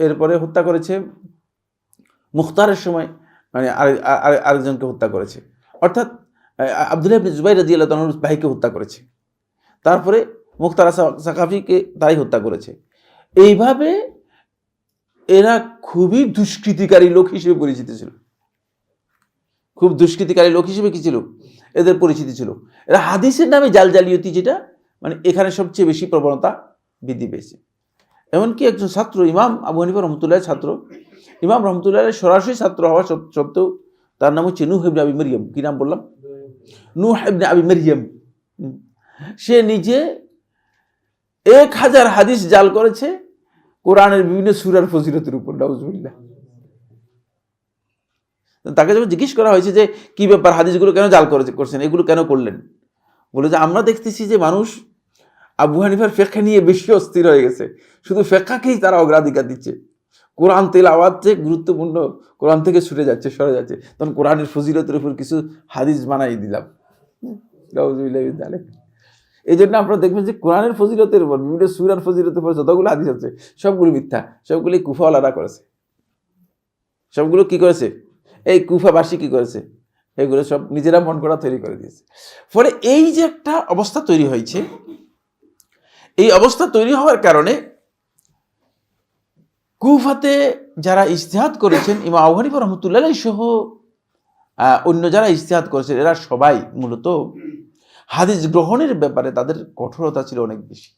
এরপরে হত্যা করেছে মুখতারের সময়, মানে আরেকজনকে হত্যা করেছে, অর্থাৎ আব্দুল্লাহ ইবনে জুবাইর রাদিয়াল্লাহু আনহুর ভাইকে হত্যা করেছে, তারপরে মুখতার সাকাফিকে তাই হত্যা করেছে। এইভাবে এরা খুবই দুষ্কৃতিকারী লোক হিসেবে পরিচিত ছিল, খুব দুষ্কৃতিকারী লোক হিসেবে কি ছিল, এদের পরিচিতি ছিল। এরা হাদিসের নামে জালিয়াতি, যেটা মানে এখানে সবচেয়ে বেশি প্রবণতা বৃদ্ধি পেয়েছে। এমনকি একজন ছাত্র, ইমাম আবু হানিফা রহমতুল্লাহের ছাত্র, ইমাম রহমতুল্লাহের সরাসরি ছাত্র হওয়া সত্ত্বেও তার নাম হচ্ছে নূহ ইবনে আবি মারইয়াম। কি নাম বললাম? নূহ ইবনে আবি মারইয়াম। সে নিজে 1000 হাদিস জাল করেছে কোরআনের বিভিন্ন সূরার ফজিলতের উপর। নাউজুবিল্লাহ। তাকে যখন জিজ্ঞেস করা হয়েছে যে কি ব্যাপার, হাদিসগুলো কেন জাল করছেন, এগুলো কেন করলেন, বলে যে আমরা দেখতেছি যে মানুষ আবু হানিফার ফিকহ নিয়ে বেশি অস্থির হয়ে গেছে, শুধু ফিকহকেই তারা অগ্রাধিকার দিচ্ছে, কোরআন তেলাওয়াত যে গুরুত্বপূর্ণ, কোরআন থেকে সরে যাচ্ছে, তখন কোরআনের ফজিলতের উপর কিছু হাদিস বানাই দিলাম। এই জন্য আপনারা দেখবেন যে কোরআনের ফজিলতের উপর, বিভিন্ন সূরার ফজিলতের উপর যতগুলো হাদিস আছে সবগুলো মিথ্যা, সবগুলি কুফাওয়ালারা করেছে, সবগুলো কি করেছে, এই কুফাবাসী কি করেছে, এগুলো সব নিজেরা মন করা তৈরি করে দিয়েছে। ফলে এই যে একটা অবস্থা তৈরি হয়েছে, এই অবস্থা তৈরি হওয়ার কারণে কুফাতে যারা ইজতিহাদ করেছেন, ইমাম আবু হানিফা রাহমাতুল্লাহ আলাইহি সহ অন্য যারা ইজতিহাদ করেছেন, এরা সবাই মূলত হাদিস গ্রহণের ব্যাপারে তাদের কঠোরতা ছিল অনেক বেশি।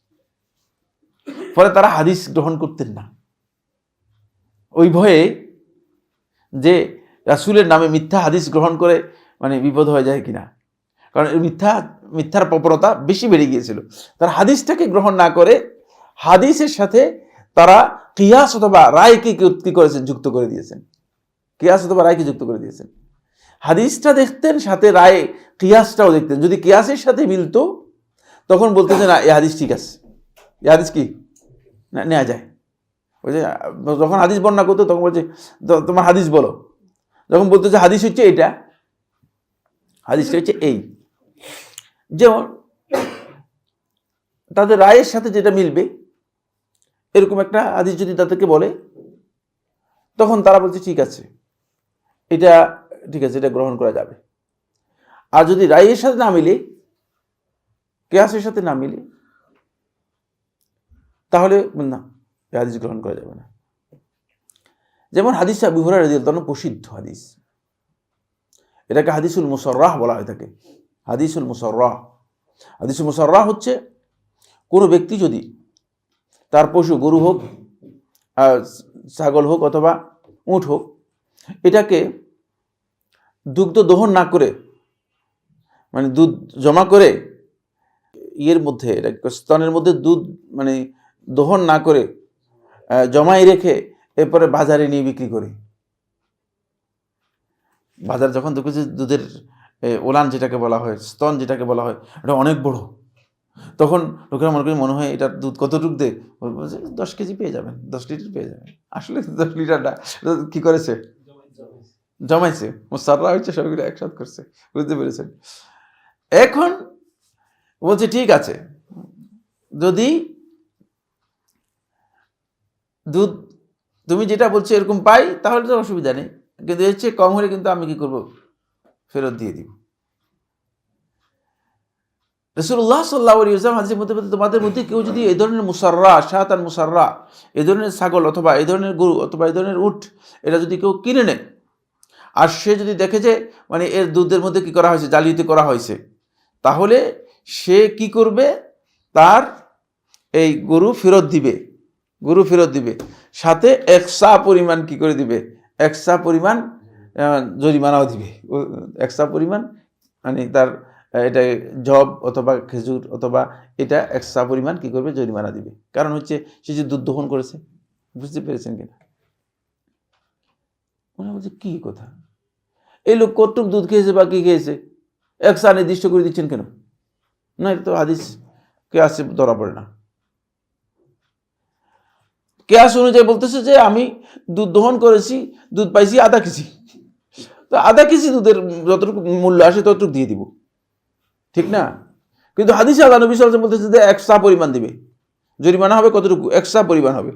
ফলে তারা হাদিস গ্রহণ করতেন না ওই ভয়ে যে রাসূলের নামে মিথ্যা হাদিস গ্রহণ করে মানে বিপদ হয়ে যায় কিনা, কারণ মিথ্যার প্রবণতা বেশি বেড়ে গিয়েছিল। তারা হাদিসটাকে গ্রহণ না করে হাদিসের সাথে তারা কিয়াস অথবা রায়কে কি করেছেন, যুক্ত করে দিয়েছেন। কিয়াস অথবা রায়কে যুক্ত করে দিয়েছেন। হাদিসটা দেখতেন, সাথে রায় কিয়াসটাও দেখতেন। যদি কিয়াসের সাথে মিলতো তখন বলতে যে না, এই হাদিস ঠিক আছে, এই হাদিস কি না নেওয়া যায়। ওই যে যখন হাদিস বর্ণনা করতো তখন বলছে তোমার হাদিস বলো, যখন বলতো যে হাদিস হচ্ছে এটা, হাদিসটা হচ্ছে এই। যেমন তাদের রায়ের সাথে যেটা মিলবে এরকম একটা হাদিস যদি তাদেরকে বলে, তখন তারা বলছে ঠিক আছে, এটা ঠিক আছে, এটা গ্রহণ করা যাবে। আর যদি রায়ের সাথে না মিলে, কিয়াসের সাথে না মিলে, তাহলে না, এই হাদিস গ্রহণ করা যাবে না। যেমন হাদিস আবু হুরায়রা রাদিয়াল্লাহু আনহু প্রসিদ্ধ হাদিস, এটাকে হাদিসুল মুসাররাহ বলা হয়ে থাকে। হাদিসুল মুসাররাহ, হাদিসুল মুসাররাহ হচ্ছে কোনো ব্যক্তি যদি তার পশু, গরু হোক, ছাগল হোক অথবা উট হোক, এটাকে দুগ্ধ দহন না করে, মানে দুধ জমা করে ইয়ের মধ্যে, স্তনের মধ্যে দুধ মানে দহন না করে জমাই রেখে এরপরে বাজারে নিয়ে বিক্রি করে। বাজার যখন দেখেছে দুধের ওলান যেটাকে বলা হয়, স্তন যেটাকে বলা হয়, এটা অনেক বড়, তখন লোকেরা মনে হয় এটার দুধ কতটুক দে, 10 কেজি পেয়ে যাবেন, 10 লিটার পেয়ে যাবেন। আসলে 10 লিটারটা কি করেছে, জমাইছে, মুসাররা হচ্ছে, সবগুলো একসাথ করছে, বুঝতে পেরেছেন? এখন বলছে ঠিক আছে, যদি দুধ তুমি যেটা বলছো এরকম পাই তাহলে তো অসুবিধা নেই, কিন্তু এর চেয়ে কম হলে কিন্তু আমি কি করব, ফেরত দিয়ে দিব। রাসূলুল্লাহ সাল্লাল্লাহু আলাইহি ওয়াসাল্লাম হাদিসের মধ্যে তোমাদের মধ্যে কেউ যদি এই ধরনের মুসাররা, শাতান মুসাররা, এই ধরনের ছাগল অথবা এই ধরনের গরু অথবা এই ধরনের উট, এটা যদি কেউ কিনে নেয়, আর সে যদি দেখে যে মানে এর দুধের মধ্যে কি করা হয়েছে, জালিয়াতি করা হয়েছে, তাহলে সে কি করবে, তার এই গরু ফেরত দিবে, সাথে এক্সট্রা পরিমাণ কি করে দিবে, এক্সট্রা পরিমাণ জরিমানাও দিবে, এক্সট্রা পরিমাণ মানে তার এটা জব অথবা খেজুর অথবা এটা এক্সট্রা পরিমাণ কি করবে, জরিমানা দিবে। কারণ হচ্ছে সে যে দুধ দহন করেছে। বুঝতে পেরেছেন কিনা? মনে বলছে কি কথা, এই লোক কতটুক দুধ খেয়েছে বা কি খেয়েছে এক্সট্রা নির্দিষ্ট করে দিচ্ছেন কেন? না, এটা তো হাদিস কিয়াসে ধরা পড়ে না। কিয়াস অনুযায়ী বলতেছে যে আমি দুধ দহন করেছি, দুধ পাইছি আধা কেজি, তো আধা কেজি দুধের যতটুকু মূল্য আসে ততটুকু দিয়ে দিব, ঠিক না? কিন্তু হাদিসে আল্লাহ নবী সাল্লাল্লাহু আলাইহি ওয়াসাল্লাম বলতেছে যে এক্সট্রা পরিমাণ দিবে, জরিমানা হবে কতটুকু, এক্সট্রা পরিমাণ হবে।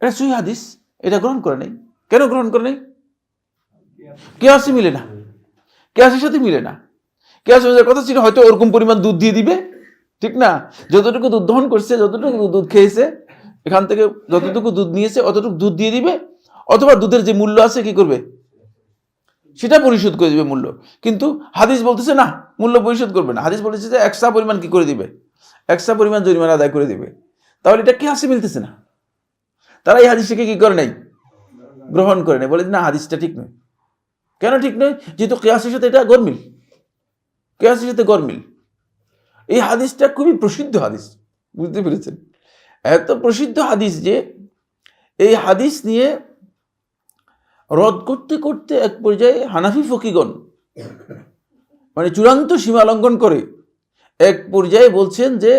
এটা সহিহ হাদিস, এটা গ্রহণ করে নেই। কেন গ্রহণ করে নেই? কিয়াসে মিলে না, কিয়াসের সাথে মিলে না। কিয়াস অনুযায়ী কথা ছিল হয়তো ওরকম পরিমাণ দুধ দিয়ে দিবে, ঠিক না? যতটুকু দুধ দহন করছে, যতটুকু দুধ খেয়েছে, এখান থেকে যতটুকু দুধ নিয়েছে অতটুকু দুধ দিয়ে দিবে, অথবা দুধের যে মূল্য আছে কি করবে, সেটা পরিশোধ করে দিবে মূল্য। কিন্তু হাদিস বলতেছে না, মূল্য পরিশোধ করবে না। হাদিস বলেছে যে এক্সট্রা পরিমাণ কি করে দিবে, এক্সট্রা পরিমাণ জরিমানা আদায় করে দিবে। তাহলে এটা কিয়াসে মিলতেছে না। তারা এই হাদিসটাকে কি করে নাই, গ্রহণ করে নেই, বলে না হাদিসটা ঠিক নয়। কেন ঠিক নয়? যেহেতু কিয়াসের সাথে এটা গরমিল, কিয়াসের সাথে গরমিল। এই হাদিসটা খুবই প্রসিদ্ধ হাদিস, বুঝতে পেরেছেন? এত প্রসিদ্ধ হাদিস যে এই হাদিস নিয়ে রদ করতে করতে এক পর্যায়ে হানাফি ফকিগণ মানে চূড়ান্ত সীমা লঙ্ঘন করে এক পর্যায়ে বলছেন যে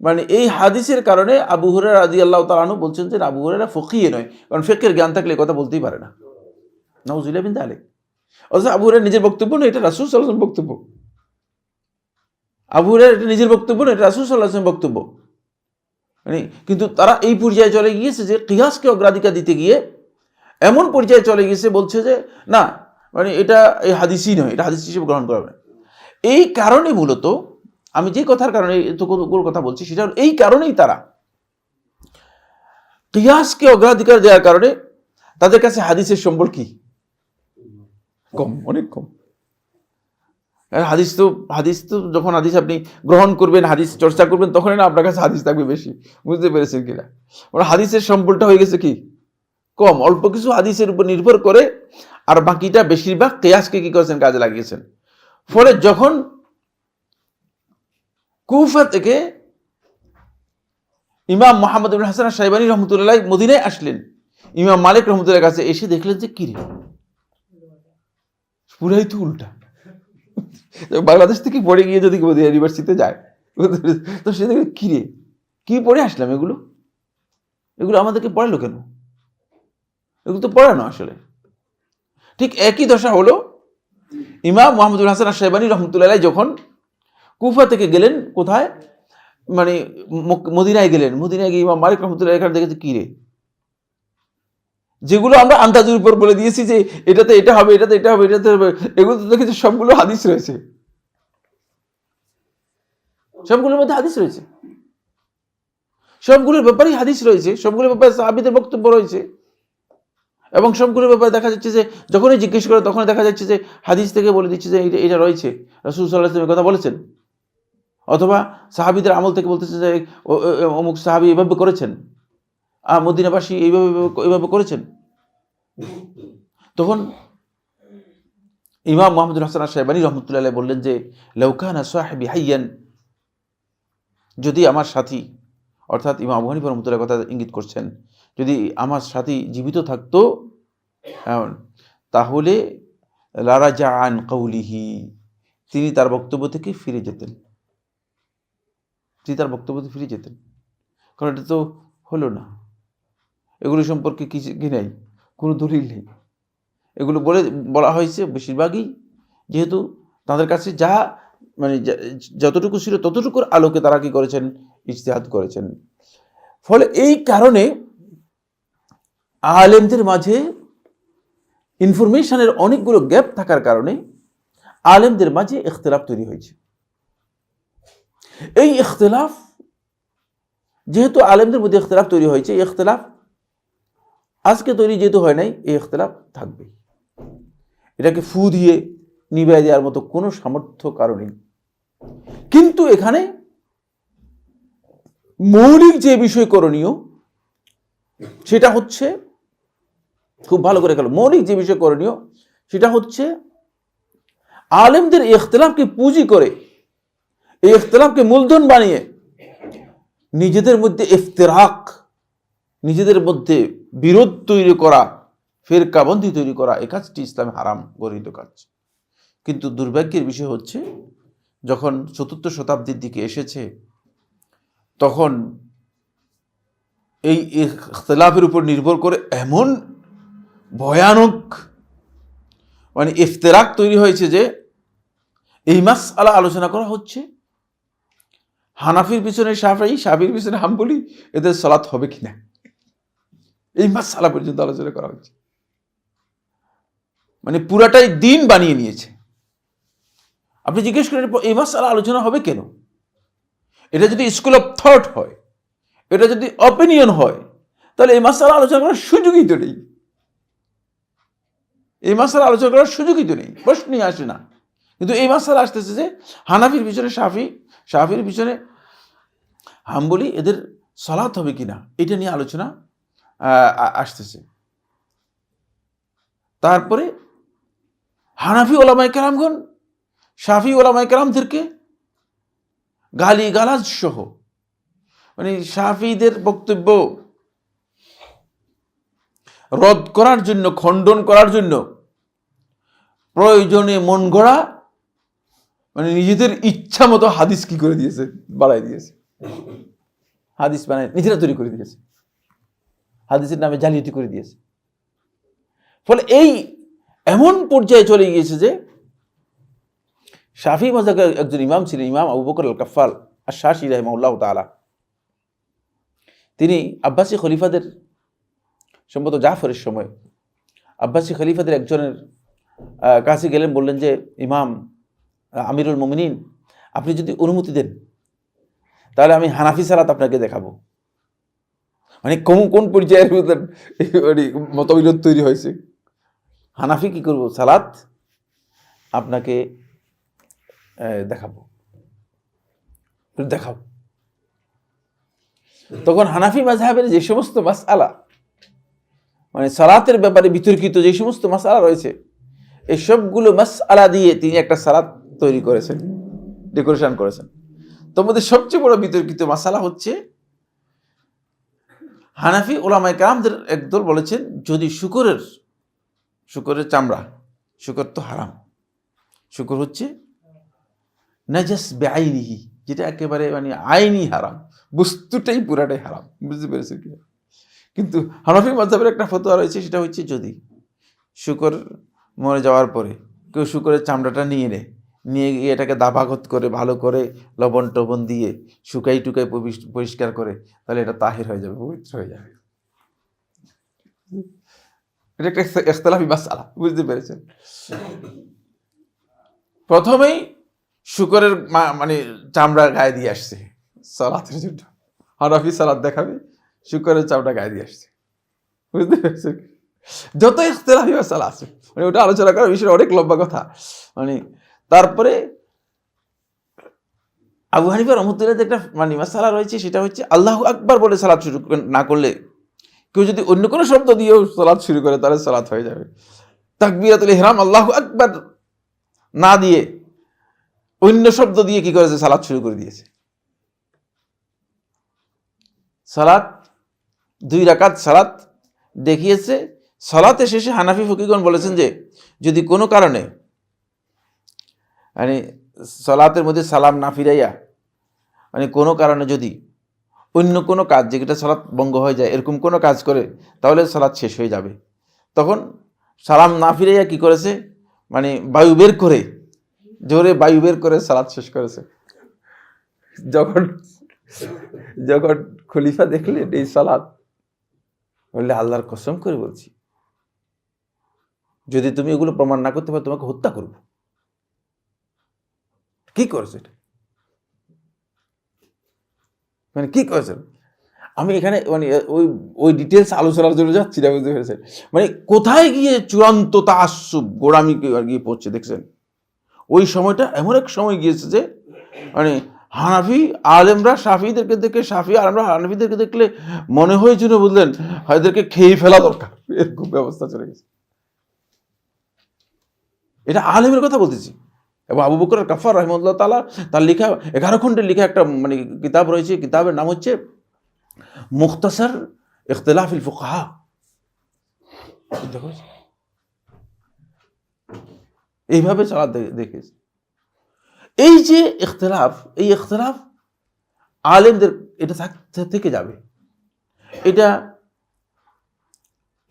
মানে এই হাদিসের কারণে আবু হুরায়রা রাদিয়াল্লাহু তাআলা আনহু বলছেন যে আবু হুরায়রা ফকিহ নয়, কারণ ফিকহের জ্ঞান থাকলে কথা বলতেই পারে না। নাউযুবিল্লাহি মিন যালিক। অথচ আবু হুরায়রা নিজের বক্তব্য না, এটা রাসূল সাল্লাল্লাহু আলাইহি ওয়াসাল্লাম বক্তব্য। আবু হুরায়রা এটা নিজের বক্তব্য না, এটা রাসূল সাল্লাল্লাহু আলাইহি ওয়াসাল্লাম বক্তব্য। মানে কিন্তু তারা এই পর্যায়ে চলে গিয়েছে যে কিয়াসকে অগ্রাধিকার দিতে গিয়ে এমন পর্যায়ে চলে গিয়েছে, বলছে যে না মানে এটা এই হাদিসই নয়, এটা হাদিস হিসেবে গ্রহণ করা হবে না। এই কারণে মূলত আমি যে কথার কারণে কথা বলছি সেটা হলো এই কারণেই তারা কিয়াসকে অগ্রাধিকার দেওয়ার কারণে তাদের কাছে হাদিসের সম্বল কি কম, অনেক কম। হাদিস তো যখন হাদিস আপনি গ্রহণ করবেন, হাদিস চর্চা করবেন, তখনই না আপনার কাছে হাদিস থাকবে বেশি। বুঝতে পেরেছেন কিনা? ওরা হাদিসের সম্বলটা হয়ে গেছে কি কম, অল্প কিছু হাদিসের উপর নির্ভর করে, আর বাকিটা বেশিরভাগ কিয়াসকে কি করেছেন, কাজে লাগিয়েছেন। ফলে যখন কুফা থেকে ইমাম মুহাম্মদ ইবনে হাসান আশ-শাইবানী রাহমাতুল্লাহ মদিনায় আসলেন, ইমাম মালিক রাহমাতুল্লাহর কাছে এসে দেখলেন যে কি রে, পুরাই তো উল্টা। বাংলাদেশ থেকে পড়ে গিয়ে যদি ইউনিভার্সিটিতে যায় তো সে দেখবে কি রে, কি পড়ে আসলাম, এগুলো আমাদেরকে পড়ালো কেন, এগুলো তো পড়ানো আসলে। ঠিক একই দশা হলো ইমাম মুহাম্মদ ইবনে হাসান আশ-শাইবানী রাহমাতুল্লাহ যখন কুফা থেকে গেলেন কোথায়, মানে মদিনায় গেলেন। মদিনায় গিয়ে ইমাম মালিক রহমতুল্লাহ এখানে দেখেছে কি রে, যেগুলো আমরা আন্দাজের উপর বলে দিয়েছি যে এটাতে এটা হবে, এটাতে এটা হবে, এটাতে হবে, এগুলো তো দেখেছি সবগুলো হাদিস রয়েছে, সবগুলোর মধ্যে হাদিস রয়েছে, সবগুলোর ব্যাপারেই হাদিস রয়েছে, সবগুলোর ব্যাপারে সাহাবীদের বক্তব্য রয়েছে, এবং সবগুলোর ব্যাপারে দেখা যাচ্ছে যে যখনই জিজ্ঞেস করে তখনই দেখা যাচ্ছে যে হাদিস থেকে বলে দিচ্ছে যে এটা রয়েছে, রাসূল সাল্লাল্লাহু আলাইহি ওয়াসাল্লাম কথা বলেছেন, অথবা সাহাবীদের আমল থেকে বলতেছে যে অমুক সাহাবী এভাবে করেছেন, মদিনাবাসী এইভাবে করেছেন। তখন ইমাম মুহাম্মদুল হাসান আশ-শায়বানী রহমতুল্লাহ আলাইহি বললেন যে লাউ কানা সাহিবি হাইয়ান, যদি আমার সাথী, অর্থাৎ ইমাম আবু হানিফা রহমতুল্লাহ কথা ইঙ্গিত করছেন, যদি আমার সাথী জীবিত থাকতো তাহলে লারাজা আন কাউলিহি, তিনি তার বক্তব্য থেকে ফিরে যেতেন, কারণ এটা তো হলো না, এগুলো সম্পর্কে কি নাই, কোনো দলিল নেই, এগুলো বলা হয়েছে বেশিরভাগই যেহেতু তাদের কাছে যা মানে যতটুকু ছিল ততটুকুর আলোকে তারা কি করেছেন, ইজতিহাদ করেছেন। ফলে এই কারণে আলেমদের মাঝে ইনফরমেশনের অনেকগুলো গ্যাপ থাকার কারণে আলেমদের মাঝে ইখতিলাফ তৈরি হয়েছে। এই ইখতিলাফ যেহেতু আলেমদের মধ্যে ইখতিলাফ তৈরি হয়েছে, এই ইখতিলাফ আজকে তৈরি যেহেতু হয় নাই, এই ইখতিলাফ থাকবে, এটাকে ফু দিয়ে নিভাই দেওয়ার মতো কোনো সামর্থ্য কারো নেই। কিন্তু এখানে মৌলিক যে বিষয় করণীয় সেটা হচ্ছে, খুব ভালো করে গেল, মৌলিক যে বিষয় করণীয় সেটা হচ্ছে আলেমদের ইখতিলাফকে পুঁজি করে, এই ইখতিলাফকে মূলধন বানিয়ে নিজেদের মধ্যে ইফতিরাক, নিজেদের মধ্যে বিরোধ তৈরি করা, ফিরকাবন্দি তৈরি করা, এই কাজটি ইসলামে হারাম গরিত কাজ। কিন্তু দুর্ভাগ্যের বিষয় হচ্ছে যখন ৪র্থ শতাব্দীর দিকে এসেছে তখন এই ইখতিলাফের উপর নির্ভর করে এমন ভয়ানক মানে ইফতিরাক তৈরি হয়েছে যে এই মাসআলা আলোচনা করা হচ্ছে, হানাফির পিছনে শাফিঈ, শাফির পিছনে হাম্বলি, এদের সালাত হবে কিনা, এই মাসআলা পর্যন্ত আলোচনা করা হচ্ছে। মানে পুরাটাই দিন বানিয়ে নিয়েছে। আপনি জিজ্ঞেস করেন এই মাসআলা আলোচনা হবে কেন? এটা যদি স্কুল অফ থট হয়, এটা যদি অপিনিয়ন হয়, তাহলে এই মাসআলা আলোচনা করার সুযোগই তো নেই, এই মাসআলা আলোচনা করার সুযোগই তো নেই, প্রশ্নই আসে না। কিন্তু এই মাসআলা আসতেছে যে হানাফির পিছনে শাফি, শাফির পিছনে হাম্বলি, এদের সালাত হবে কিনা, এটা নিয়ে আলোচনা আসতেছে। তারপরে হানাফি ওলামায়ে কেরামগণ শাফি ওলামায়ে কেরামদেরকে গালি গালাজ সহ, মানে শাফিদের বক্তব্য রদ করার জন্য, খণ্ডন করার জন্য প্রয়োজনে মন গড়া, মানে নিজেদের ইচ্ছা মতো হাদিস কি করে দিয়েছে, বাড়াই দিয়েছে, হাদিস বানায় নিজেরা তৈরি করে দিয়েছে, হাদিসের নামে জালিয়াতি করে দিয়েছে। ফলে এই এমন পর্যায়ে চলে গিয়েছে যে শাফি মাযহাবের একজন ইমাম ছিলেন, ইমাম আবু বকর আল কাফফাল আশ-শাশি রাহিমাহুল্লাহ তাআলা। তিনি আব্বাসী খলিফাদের, সম্ভবত জাফরের সময় আব্বাসী খলিফাদের একজনের কাছে গেলেন, বললেন যে ইমাম আমিরুল মুমিনিন, আপনি যদি অনুমতি দেন তাহলে আমি হানাফি সালাত আপনাকে দেখাবো। মানে কোন পর্যায়ের মতবিরোধ তৈরি হয়েছে, হানাফি কি করবো সালাত আপনাকে দেখাবো। তখন হানাফি মাযহাবের যে সমস্ত মাসআলা, মানে সালাতের ব্যাপারে বিতর্কিত যে সমস্ত মাসআলা রয়েছে, এই সবগুলো মাসআলা দিয়ে তিনি একটা সালাত তৈরি করেছেন, ডেকোরেশন করেছেন। তোর মধ্যে সবচেয়ে বড় বিতর্কিত মাসআলা হচ্ছে হানাফি ওলামায়ে কেরামদের একদল বলেছেন যদি শুকরের চামড়া, শুকর তো হারাম, শুকর হচ্ছে নাজাস বেআইনিহি, যেটা একেবারে মানে আইনি হারাম, বস্তুটাই পুরাটাই হারাম, বুঝতে পেরেছেন কি? কিন্তু হানাফি মাযহাবের একটা ফতোয়া রয়েছে, সেটা হচ্ছে যদি শুকর মরে যাওয়ার পরে কেউ শুকরের চামড়াটা নিয়ে নেয়, নিয়ে গিয়ে এটাকে দাবাগত করে ভালো করে লবণ টবণ দিয়ে শুকাই টুকাই পরিষ্কার করে, তাহলে এটা তাহির হয়ে যাবে, পবিত্র হয়ে যাবে। এটা একটা ইখতিলাফি মাসআলা, বুঝতে পেরেছেন? প্রথমেই শুকরের মানে চামড়া গায়ে দিয়ে আসছে সালাতের জন্য, হানাফি সালাত দেখাবে, শুকরের চামড়া গায়ে দিয়ে আসছে, বুঝতে পেরেছেন? যত ইখতিলাফি মাসআলা আছে, মানে ওটা আলোচনা করার বিষয়ে অনেক লম্বা কথা। মানে তারপরে আবু হানিফা রহমতুল্লাহ একটা মানে মাসআলা রয়েছে, সেটা হচ্ছে আল্লাহু আকবার বলে সালাত শুরু না করলে, কেউ যদি অন্য কোনো শব্দ দিয়েও সালাত শুরু করে তাহলে সালাত হয়ে যাবে। তাকবীরাতুল ইহরাম আল্লাহু আকবার না দিয়ে অন্য শব্দ দিয়ে কি করেছে, সালাত শুরু করে দিয়েছে। সালাত 2 রাকাত সালাত দেখিয়েছে। সালাতে শেষে হানাফি ফকিহগণ বলেছেন যে যদি কোনো কারণে মানে সালাতের মধ্যে সালাম না ফিরাইয়া মানে কোনো কারণে যদি অন্য কোনো কাজ, যেটা সালাত ভঙ্গ হয়ে যায়, এরকম কোনো কাজ করে, তাহলে সালাত শেষ হয়ে যাবে। তখন সালাম না ফিরাইয়া কি করেছে, মানে বায়ু বের করে, জোরে বায়ু বের করে সালাত শেষ করেছে। যখন খলিফা দেখলেন এই সালাত, বললে আল্লাহর কসম করে বলছি, যদি তুমি এগুলো প্রমাণ না করতে পারো তোমাকে হত্যা করবো। কি করেছে এটা, মানে কি করেছেন? আমি এখানে মানে ওই ডিটেলস আলোচনার জন্য যাচ্ছি না, বুঝতে পেরেছেন? মানে কোথায় গিয়ে চূড়ান্ত তাআসসুব গোড়ামি গিয়ে পড়ছে দেখছেন? ওই সময়টা এমন এক সময় গিয়েছে যে মানে হানাফি আলেমরা শাফিদেরকে দেখে, শাফি আলেমরা হানাফিদেরকে দেখলে মনে হয়েছিল বুঝলেন এদেরকে খেয়ে ফেলা দরকার, এরকম ব্যবস্থা চলে গেছে। এটা আলেমের কথা বলতেছি। এবং আবু বকর কাফফার রাহিমাহুল্লাহ তাআলা তার লেখা 11 খণ্ডের লেখা একটা মানে কিতাব রয়েছে, কিতাবের নাম হচ্ছে মুখতাসার ইখতিলাফিল ফুকাহা। এইভাবে সালাত দেখেছে। এই যে ইখতিলাফ, এই ইখতিলাফ আলেমদের এটা থেকে যাবে। এটা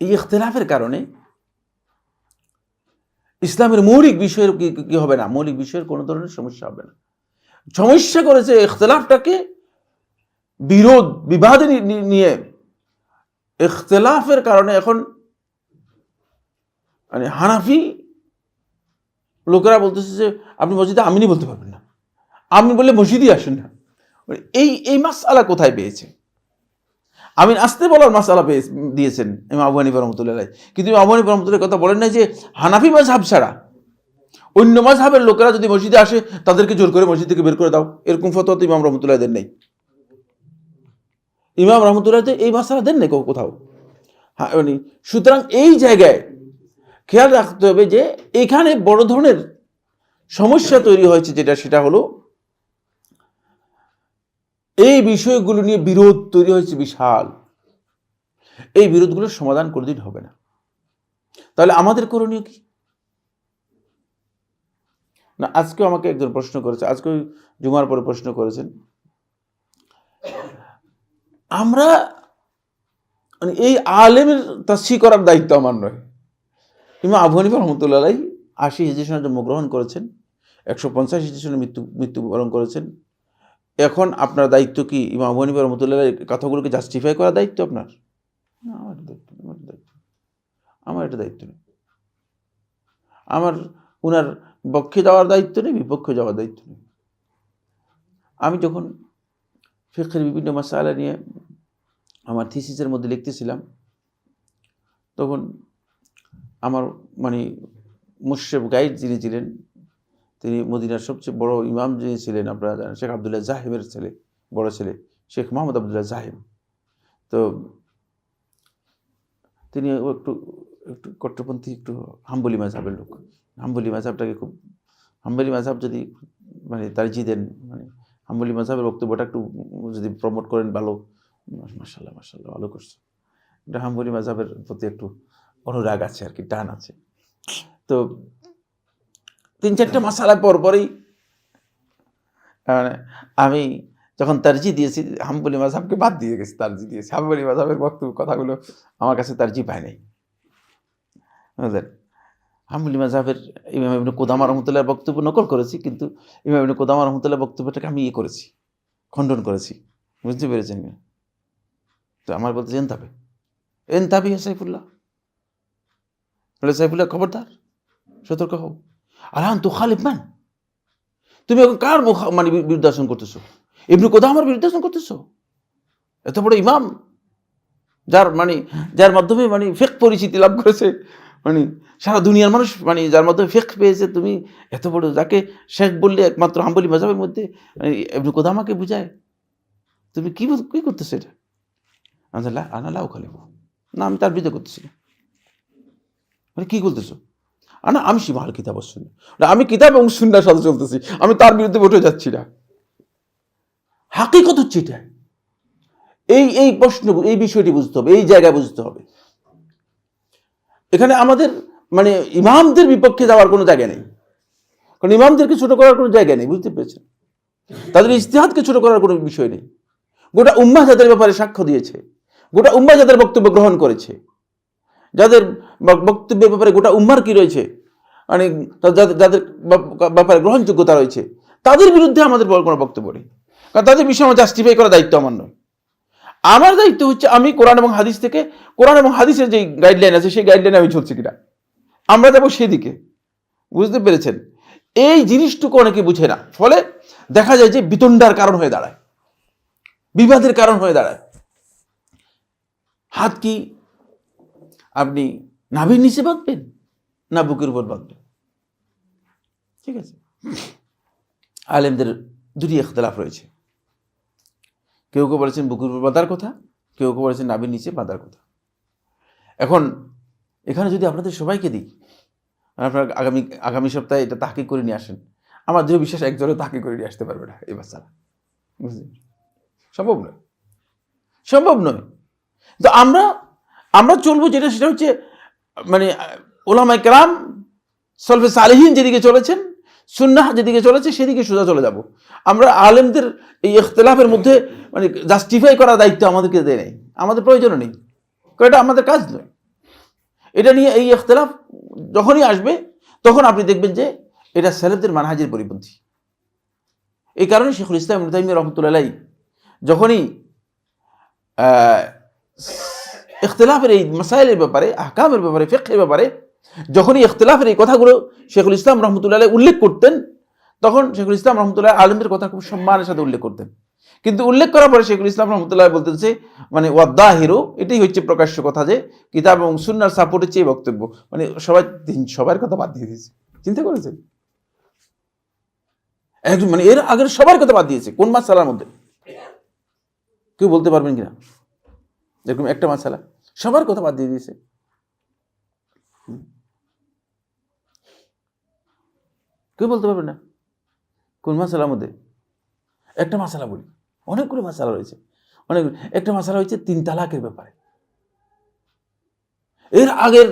এই ইখতিলাফের কারণে ইসলামের মৌলিক বিষয়ের কি হবে না, মৌলিক বিষয়ের কোনো ধরনের সমস্যা হবে না। সমস্যা করেছে ইখতিলাফটাকে বিরোধ বিবাদে নিয়ে। ইখতিলাফের কারণে এখন মানে হানাফি লোকেরা বলতেছে যে আপনি মসজিদে আমিনই বলতে পারবেন না, আমিন বললে মসজিদই আসেন না। এই মাসআলা কোথায় পেয়েছে? আমিন আসতে বলার মাসআলা দিয়েছেন ইমাম আবু হানিফা রাহমাতুল্লাহ আলাইহি, কিন্তু ইমাম আবু হানিফা রাহমাতুল্লাহ কথা বলেন না যে হানাফি মাযহাব ছাড়া অন্য মাযহাবের লোকেরা যদি মসজিদে আসে তাদেরকে জোর করে মসজিদ থেকে বের করে দাও, এরকম ফতোয়া তো ইমাম রাহমাতুল্লাহ দেন নাই। ইমাম রাহমাতুল্লাহ এই মাসআলা দেন নাই কোথাও। হ্যাঁ, মানে সুতরাং এই জায়গায় খেয়াল রাখতে হবে যে এখানে বড় ধরনের সমস্যা তৈরি হয়েছে, সেটা হলো এই বিষয়গুলো নিয়ে বিরোধ তৈরি হয়েছে বিশাল। এই বিরোধগুলোর সমাধান কোনোদিন হবে না। তাহলে আমাদের করণীয় কি? না, আজকেও আমাকে একজন প্রশ্ন করেছে, আজকে জুমার পরে প্রশ্ন করেছেন, আমরা মানে এই আলেমের তাসহিহ করার দায়িত্ব আমার নয়। ইমাম আবু হানিফা রাহমাতুল্লাহ আলাইহি 80 হিজরি সনে জন্মগ্রহণ করেছেন, 150 হিজরি সনে মৃত্যুবরণ করেছেন। এখন আপনার দায়িত্ব কি ইমাম আবু হানিফা রাহমাতুল্লাহ আলাইহির কথাগুলোকে জাস্টিফাই করার দায়িত্ব আপনার? না, আমার এটা দায়িত্ব নেই। আমার উনার পক্ষে যাওয়ার দায়িত্ব নেই, বিপক্ষে যাওয়ার দায়িত্ব নেই। আমি যখন ফিকহের বিভিন্ন মাসআলা নিয়ে আমার থিসিসের মধ্যে লিখতেছিলাম, তখন আমার মানে মুশরিফ গাইড যিনি ছিলেন, তিনি মদিনার সবচেয়ে বড় ইমাম যিনি ছিলেন, আপনারা জানেন, শেখ আবদুল্লাহ জাহিমের ছেলে, বড় ছেলে শেখ মোহাম্মদ আবদুল্লাহ জাহিম। তো তিনি একটু কট্টরপন্থী, একটু হাম্বলি মাযহাবের লোক। হাম্বলি মাযহাবটাকে খুব, হাম্বলি মাযহাব যদি মানে তারজিহ দেন, মানে হাম্বলি মাযহাবের বক্তব্যটা একটু যদি প্রমোট করেন ভালো, মাশাআল্লাহ মাশাআল্লাহ ভালো করছে। এটা হাম্বলি মাযহাবের প্রতি একটু অনুরাগ আছে আর কি, টান আছে। তো 3-4টা মাসআলা পরই আমি যখন তারজিহ দিয়েছি, হাম্বলি মাযহাবকে বাদ দিয়ে গেছি, তারজিহ দিয়েছি। হাম্বলি মাযহাবের বক্তব্য কথাগুলো আমার কাছে তারজিহ পায় নাই, বুঝলেন? হাম্বলি মাযহাবের ইমাম ইবনে কুদামা রাহমাতুল্লাহর বক্তব্য নকল করেছি, কিন্তু ইমাম ইবনে কুদামা রাহমাতুল্লাহর বক্তব্যটাকে আমি করেছি, খণ্ডন করেছি। বুঝতে পেরেছেন? তো আমার বলতে এনতাবি সাইফুল্লাহ, বলে সাইফুল্লাহ খবরদার, সতর্ক হও। আলহান তুখালিফ মান, তুমি এখন কার মানে বিরুদ্ধাচরণ করতেছো? ইবনে কুদামার বিরুদ্ধাচরণ করতেছো? এত বড় ইমাম, যার মাধ্যমে ফিকহ পরিচিতি লাভ করেছে, সারা দুনিয়ার মানুষ যার মাধ্যমে ফিকহ পেয়েছে, তুমি এত বড়, যাকে শেখ বললে একমাত্র হাম্বলি মাযহাবের মধ্যে ইবনে কুদামাকে বুঝায়, তুমি কি করতেছো? এটা আনালাও খালিফ না, আমি তার বিরুদ্ধে করতেছি না। কি বলতেছো? আমি শিমাল কিতাব ও সুন্নাহ, আমি কিতাব এবং সুন্নাহর সাথে চলতেছি, আমি তার বিরুদ্ধে উঠে যাচ্ছি না। হাকিকত হচ্ছে এটা। এই প্রশ্ন, এই বিষয়টি বুঝতে হবে, এই জায়গায় বুঝতে হবে। এখানে আমাদের ইমামদের বিপক্ষে যাওয়ার কোনো জায়গা নেই, কারণ ইমামদেরকে ছোট করার কোনো জায়গা নেই। বুঝতে পেরেছেন? তাদের ইজতিহাদকে ছোট করার কোনো বিষয় নেই। গোটা উম্মাহ যাদের ব্যাপারে সাক্ষ্য দিয়েছে, গোটা উম্মাহ যাদের বক্তব্য গ্রহণ করেছে, যাদের বক্তব্যের ব্যাপারে গোটা উম্মার কি রয়েছে, যাদের ব্যাপারে গ্রহণযোগ্যতা রয়েছে, তাদের বিরুদ্ধে আমাদের কোনো বক্তব্য নেই। কারণ তাদের বিষয়ে আমার জাস্টিফাই করার দায়িত্ব আমার নয়। আমার দায়িত্ব হচ্ছে আমি কোরআন এবং হাদিসের যে গাইডলাইন আছে, সেই গাইডলাইনে আমি চলছি কিনা, আমরা যাবো সেদিকে। বুঝতে পেরেছেন? এই জিনিসটুকু অনেকে বুঝে না, ফলে দেখা যায় যে বিতণ্ডার কারণ হয়ে দাঁড়ায়, বিবাদের কারণ হয়ে দাঁড়ায়। হাত কি আপনি নাভির নিচে বাঁধবেন না বুকের উপর বাঁধবেন? ঠিক আছে, আলেমদের দুটি ইখতিলাফ রয়েছে। কেউ বলেছেন বুকের উপর বাঁধার কথা, কেউ বলেছেন নাভির নিচে বাঁধার কথা। এখন এখানে যদি আপনাদের সবাইকে দিই, আপনারা আগামী সপ্তাহে এটা তাহকিক করে নিয়ে আসেন, আমার দৃঢ় বিশ্বাস একজনও তাহকিক করে নিয়ে আসতে পারবে না এই মাসআলা। বুঝলেন? সম্ভব নয়। তো আমরা চলবো সেটা হচ্ছে উলামায়ে কেরাম সলফে সালেহিন যেদিকে চলেছেন, সুন্নাহ যেদিকে চলেছে, সেদিকে সোজা চলে যাব। আমরা আলেমদের এই ইখতিলাফের মধ্যে জাস্টিফাই করার দায়িত্ব আমাদেরকে দেয় নেই, আমাদের প্রয়োজনও নেই, কারণ এটা আমাদের কাজ নয়। এটা নিয়ে এই ইখতিলাফ যখনই আসবে, তখন আপনি দেখবেন যে এটা সালেফদের মানহাজের পরিপন্থী। এই কারণে শেখুল ইসলাম ইবনে তাইমিয়া রাহমাতুল্লাহি আলাইহি যখনই ইখতিলাফের এই মাসাইলের ব্যাপারে, আহকামের ব্যাপারে, ফিকহের ব্যাপারে যখনই ইখতিলাফের এই কথাগুলো শেখুল ইসলাম রাহমাতুল্লাহি আলাইহি উল্লেখ করতেন, তখন শেখুল ইসলাম রাহমাতুল্লাহি আলেমদের কথা খুব সম্মানের সাথে উল্লেখ করতেন। কিন্তু উল্লেখ করার পরে শেখুল ইসলাম রাহমাতুল্লাহি বলতেন যে ওয়াদাহিরু, এটাই হচ্ছে প্রকাশ্য কথা, যে কিতাব এবং সুন্নাহর সাপোর্টের চেয়ে বক্তব্য, সবার কথা বাদ দিয়ে দিয়েছে। চিন্তা করেছেন? এর আগের সবার কথা বাদ দিয়েছে। কোন মাসআলার মধ্যে কেউ বলতে পারবেন কিনা? এরকম একটা মাসআলা সবার কথা বাদ দিয়ে দিয়েছে। কেউ বলতে পারবেন না কোন মাসআলার মধ্যে? একটা মাসআলা বলি, অনেকগুলো মাসআলা রয়েছে, একটা মাসআলা হচ্ছে 3 তালাকের ব্যাপারে। এর আগের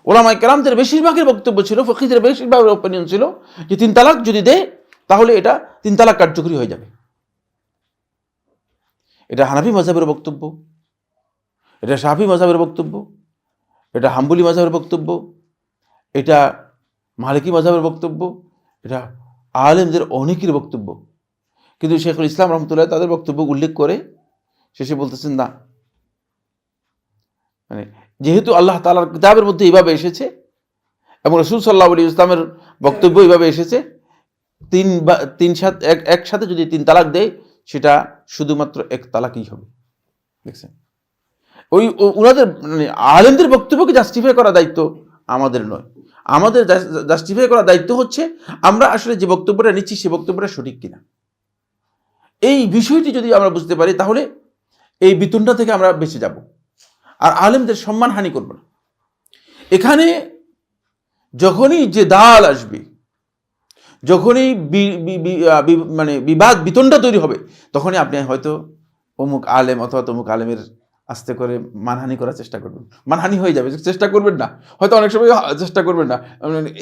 উলামায়ে কেরামদের বেশিরভাগের বক্তব্য ছিল, ফকিহদের বেশিরভাগের অপিনিয়ন ছিল যে 3 তালাক যদি দেয় তাহলে এটা 3 তালাক কার্যকরী হয়ে যাবে। এটা হানাফি মাযহাবের বক্তব্য, এটা শাফি মাযহাবের বক্তব্য, এটা হাম্বলি মাযহাবের বক্তব্য, এটা মালিকি মাযহাবের বক্তব্য, এটা আলেমদের অনেকের বক্তব্য। কিন্তু শেখুল ইসলাম রাহমাতুল্লাহি তাদের বক্তব্য উল্লেখ করে শেষে বলতেছেন না, যেহেতু আল্লাহ তাআলার কিতাবের মধ্যে এইভাবে এসেছে এবং রাসূল সাল্লাল্লাহু আলাইহি ওয়াসাল্লামের বক্তব্য এইভাবে এসেছে, একসাথে যদি 3 তালাক দেয় সেটা শুধুমাত্র 1 তালাকই হবে। দেখছেন? ওনাদের আলেমদের বক্তব্যকে জাস্টিফাই করার দায়িত্ব আমাদের নয়। আমাদের জাস্টিফাই করার দায়িত্ব হচ্ছে আমরা আসলে যে বক্তব্যটা নিচ্ছি সে বক্তব্যটা সঠিক কিনা। এই বিষয়টি যদি আমরা বুঝতে পারি, তাহলে এই বিতণ্ডা থেকে আমরা বেঁচে যাব, আর আলেমদের সম্মানহানি করব না। এখানে যখনই যে দাল আসবে, যখনই বিবাদ বিতণ্ডা তৈরি হবে, তখনই আপনি হয়তো অমুক আলেম অথবা তমুক আলেমের আস্তে করে মানহানি করার চেষ্টা করবেন। মানহানি হয়ে যাবে, চেষ্টা করবেন না, হয়তো অনেক সময় চেষ্টা করবেন না।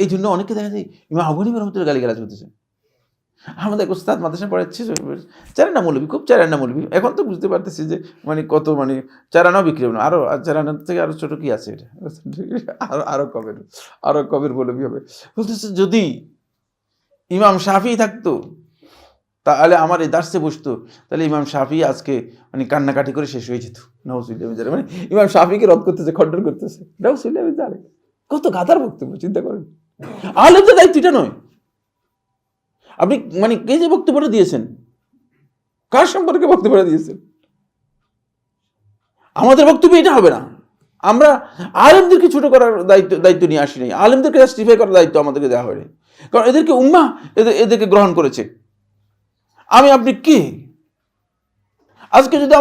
এই জন্য অনেকে দেখা যায় ইমাম আবু হানিফা রাহমাতুল্লাহি গালিগালাজ করতেছে, আমাদের উস্তাদ মাদ্রাসা পড়াচ্ছে চারানা মৌলবি, খুব চারানা মৌলবি। এখন তো বুঝতে পারতেছি যে মানে কত মানে চারানাও বিক্রি হবে না, আরও চারানার থেকে আরও ছোটো কি আছে এটা, আরও কবের মৌলবি হবে। বলতেছে যদি ইমাম শাফি থাকতো তাহলে আমার এই দার্সে বসতো, তাহলে ইমাম শাফি আজকে মানে কান্নাকাটি করে শেষ হয়ে যেত। নাউজুবিল্লাহ, মানে ইমাম শাফিকে রদ করতেছে, খণ্ডন করতেছে। নাউজুবিল্লাহ, কত গাধার বক্তব্য চিন্তা করেন। আলেমদের দায়িত্ব এটা নয়। আপনি মানে কে যে বক্তব্যটা দিয়েছেন, কার সম্পর্কে বক্তব্যটা দিয়েছেন? আমাদের বক্তব্য এটা হবে না। আমরা আলেমদেরকে ছোট করার দায়িত্ব নিয়ে আসি নাই, আলেমদেরকে জাস্টিফাই করার দায়িত্ব আমাদেরকে দেওয়া হয়নি, কারণ এদেরকে উম্মাহ এদেরকে গ্রহণ করেছে। আমি আপনি কে? আজকে যদি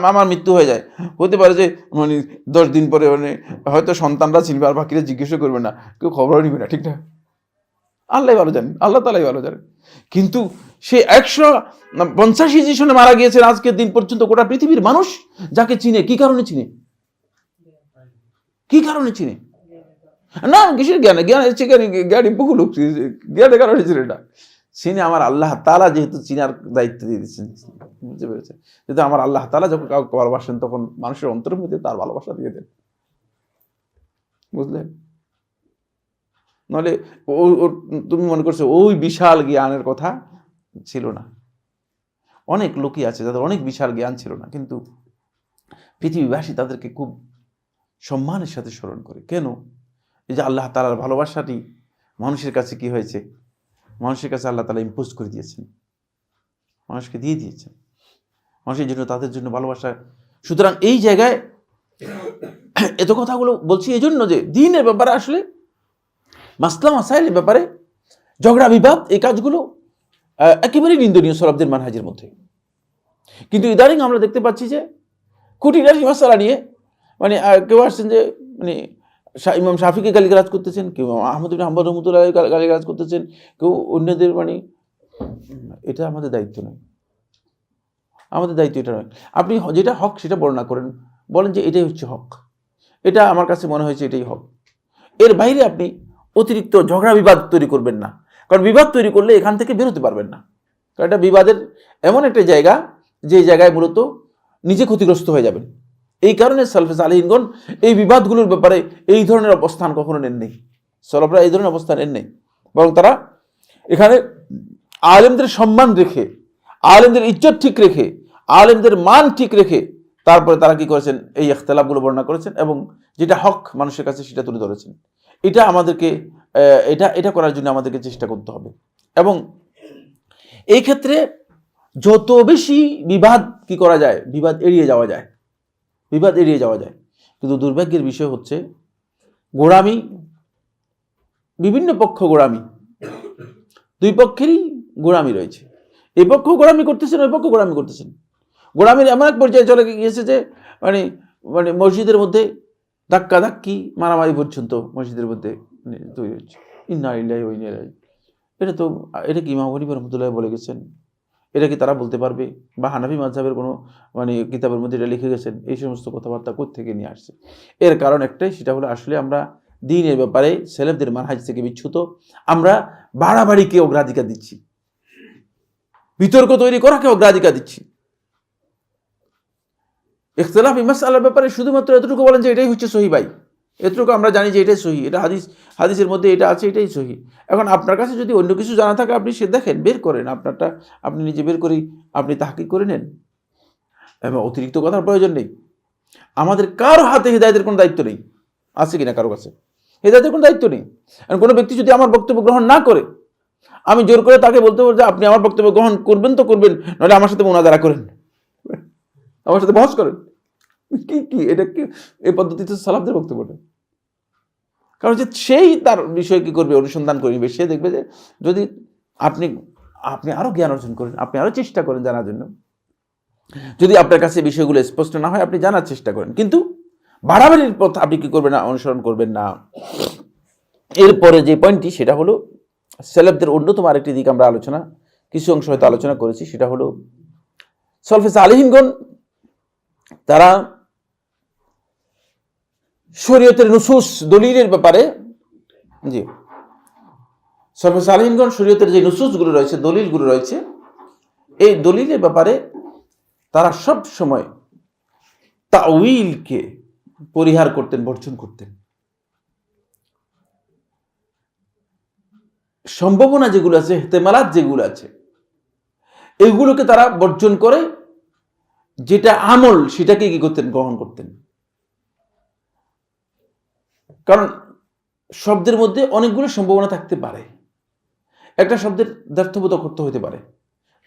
আমার মৃত্যু হয়ে যায়, হতে পারে যে মানে 10 দিন পরে মানে হয়তো সন্তানরা চিনবে, আর বাকিরা জিজ্ঞেসও করবে না, কেউ খবরও নিবে না, ঠিক না? আল্লাহ ভালো জানেন, আল্লাহ তালাই ভালো জানেন। কিন্তু সে 185 সনে মারা গিয়েছেন, আজকের দিন পর্যন্ত গোটা পৃথিবীর মানুষ যাকে চিনে, কি কারণে চিনে? কি কারণে চিনে? না কিসের জ্ঞানে, জ্ঞানী বহু লোক জ্ঞানের কারণে চিনে না, চিনে আমার আল্লাহ তাআলা যেহেতু চিনার দায়িত্ব দিয়ে দিচ্ছেন, বুঝতে পেরেছে? যেহেতু আমার আল্লাহ তাআলা যখন কাউকে ভালোবাসেন তখন মানুষের অন্তরের মধ্যে তার ভালোবাসা দিয়ে দেন, বুঝলেন? নাহলে তুমি মনে করছো ওই বিশাল জ্ঞানের কথা ছিল না। অনেক লোকই আছে যাদের অনেক বিশাল জ্ঞান ছিল না, কিন্তু পৃথিবীবাসী তাদেরকে খুব সম্মানের সাথে স্মরণ করে। কেন? এই যে আল্লাহ তাআলার ভালোবাসাটি মানুষের কাছে কি হয়েছে, মানুষের কাছে আল্লাহ তাআলা ইম্পোজ করে দিয়েছেন, মানুষকে দিয়ে দিয়েছেন, মানুষের জন্য তাদের জন্য ভালোবাসা। সুতরাং এই জায়গায় এত কথাগুলো বলছি এই জন্য যে দ্বীনের ব্যাপারে আসলে মাসলা মাসাইলের ব্যাপারে ঝগড়া বিবাদ এই কাজগুলো একেবারেই নিন্দনীয় সালাফদের মানহাজের মধ্যে। কিন্তু ইদানিং আমরা দেখতে পাচ্ছি যে খুঁটিনাটি মাসালা নিয়ে মানে কেউ আসছেন যে মানে ইমাম শাফিকে গালিগালাজ করতেছেন, কেউ আহমদ ইবনে হাম্বল রাহমাতুল্লাহ আলাইহি গালিগালাজ করতেছেন, কেউ অন্যদের মানে এটা আমাদের দায়িত্ব নয়, আমাদের দায়িত্ব এটা নয়। আপনি যেটা হক সেটা বর্ণনা করেন, বলেন যে এটাই হচ্ছে হক, এটা আমার কাছে মনে হয়েছে এটাই হক। এর বাইরে আপনি অতিরিক্ত ঝগড়া বিবাদ তৈরি করবেন না, কারণ বিবাদ তৈরি করলে এখান থেকে বেরোতে পারবেন না। কারণ এটা বিবাদের এমন একটা জায়গা যে জায়গায় মূলত নিজে ক্ষতিগ্রস্ত হয়ে যাবেন। এই কারণে সালফে সালেহিনগণ এই বিবাদগুলোর ব্যাপারে এই ধরনের অবস্থান কখনো নেন নেই, সালাফরা এই ধরনের অবস্থান নেন নেই, বরং তারা এখানে আলেমদের সম্মান রেখে, আলেমদের ইজ্জত ঠিক রেখে, আলেমদের মান ঠিক রেখে তারপরে তারা কি করেছেন, এই ইখতিলাফগুলো বর্ণনা করেছেন এবং যেটা হক মানুষের কাছে সেটা তুলে ধরেছেন। এটা আমাদেরকে এটা করার জন্য আমাদেরকে চেষ্টা করতে হবে। এবং এই ক্ষেত্রে যত বেশি বিবাদ কি করা যায়, বিবাদ এড়িয়ে যাওয়া যায়, বিবাদ এড়িয়ে যাওয়া যায়। কিন্তু দুর্ভাগ্যের বিষয় হচ্ছে গোড়ামি, বিভিন্ন পক্ষ গোড়ামি, দুই পক্ষেরই গোড়ামি রয়েছে। এই পক্ষ গোড়ামি করতেছেন, ওই পক্ষ গোড়ামি করতেছেন। গোড়ামির এমন এক পর্যায়ে চলে গিয়েছে যে মানে মানে মসজিদের মধ্যে ধাক্কা ধাক্কি মারামারি পর্যন্ত মসজিদের মধ্যে তৈরি হচ্ছে। ইন্না লিল্লাহি ওয়া ইন্না ইলাইহি রাজিউন। এটা কি ইমাম হানিফা রাহমাতুল্লাহ বলে গেছেন? এটা কি তারা বলতে পারবে? বা হানাফি মাযহাবের কোনো মানে কিতাবের মধ্যে এটা লিখে গেছেন? এই সমস্ত কথাবার্তা কোত্থেকে নিয়ে আসছে? এর কারণ একটাই, সেটা হলো আসলে আমরা দ্বীনের ব্যাপারে সেলেফদের মানহাজ থেকে বিচ্যুত। আমরা বাড়াবাড়িকে অগ্রাধিকার দিচ্ছি, বিতর্ক তৈরি করাকে অগ্রাধিকার দিচ্ছি। ইখতিলাফি মাসআলার ব্যাপারে শুধুমাত্র এতটুকু বলেন যে এটাই হচ্ছে সহিহ, ভাই এতটুকু আমরা জানি যে এটাই সহিহ, এটা হাদিসের মধ্যে এটা আছে, এটাই সহিহ। এখন আপনার কাছে যদি অন্য কিছু জানা থাকে আপনি সে দেখেন, বের করেন, আপনারটা আপনি নিজে বের করেই আপনি তাহকিক করে নেন, এবং অতিরিক্ত কথার প্রয়োজন নেই। আমাদের কারো হাতে হিদায়াতের কোনো দায়িত্ব নেই, আছে কিনা কারো কাছে? হিদায়াতের কোনো দায়িত্ব নেই। এখন কোনো ব্যক্তি যদি আমার বক্তব্য গ্রহণ না করে, আমি জোর করে তাকে বলতে পারবো যে আপনি আমার বক্তব্য গ্রহণ করবেন তো করবেন, নাহলে আমার সাথে মুনাজারা করেন, আমার সাথে বহস করেন। কি এটা কি এই পদ্ধতিতে সালাফদের বক্তব্য নেই? কারণ যে সেই তার বিষয় কি করবে, অনুসন্ধান করবে, সে দেখবে যে যদি আপনি আরো জ্ঞান অর্জন করেন, আপনি আরো চেষ্টা করেন জানার জন্য, যদি আপনার কাছে বিষয়গুলো স্পষ্ট না হয় আপনি জানার চেষ্টা করেন, কিন্তু বাড়াবাড়ির পথ আপনি কি করবেন না, অনুসরণ করবেন না। এরপরে যে পয়েন্টটি, সেটা হলো সেলেফদের অন্যতম আরেকটি দিক আমরা কিছু অংশ হয়তো আলোচনা করেছি, সেটা হলো সালফে সালেহিনগণ তারা শরীয়তের নুসুস দলিলের ব্যাপারে সলফে সালেহিনগণ শরীয়তের যে নুসুসগুলো রয়েছে, দলিলগুলো রয়েছে, এই দলিলের ব্যাপারে তারা সব সময় তাউইলকে পরিহার করতেন, বর্জন করতেন। সম্ভাবনা যেগুলো আছে, ইহতেমালাত যেগুলো আছে, এগুলোকে তারা বর্জন করে যেটা আমল সেটাকে কি করতেন, গ্রহণ করতেন। কারণ শব্দের মধ্যে অনেকগুলো সম্ভাবনা থাকতে পারে। একটা শব্দের দ্ব্যর্থবোধক অর্থ হতে পারে,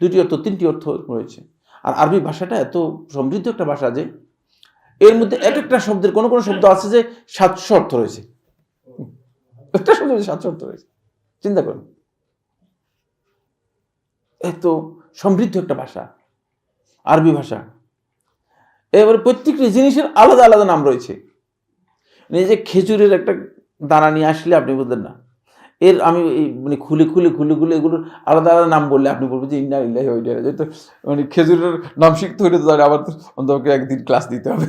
দুটি অর্থ, তিনটি অর্থ রয়েছে। আর আরবি ভাষাটা এত সমৃদ্ধ একটা ভাষা যে এর মধ্যে এক একটা শব্দের কোনো কোনো শব্দ আছে যে 700 অর্থ রয়েছে। একটা শব্দের 700 অর্থ রয়েছে, চিন্তা করুন। এত সমৃদ্ধ একটা ভাষা আরবি ভাষা। এবারে প্রত্যেকটি জিনিসের আলাদা আলাদা নাম রয়েছে। এই যে খেজুরের একটা দানা নিয়ে আসলে আপনি বুঝলেন না, এর আমি মানে খুলে খুলে খুলে খুলে এগুলোর আলাদা আলাদা নাম বললে আপনি বলবেন যে ইন্না ইল্লাহি ওয়া ইন্না ইলাইহি রাজিউন। মানে খেজুরের নাম শিখতে হলে তো আবার অন্তত একদিন ক্লাস দিতে হবে।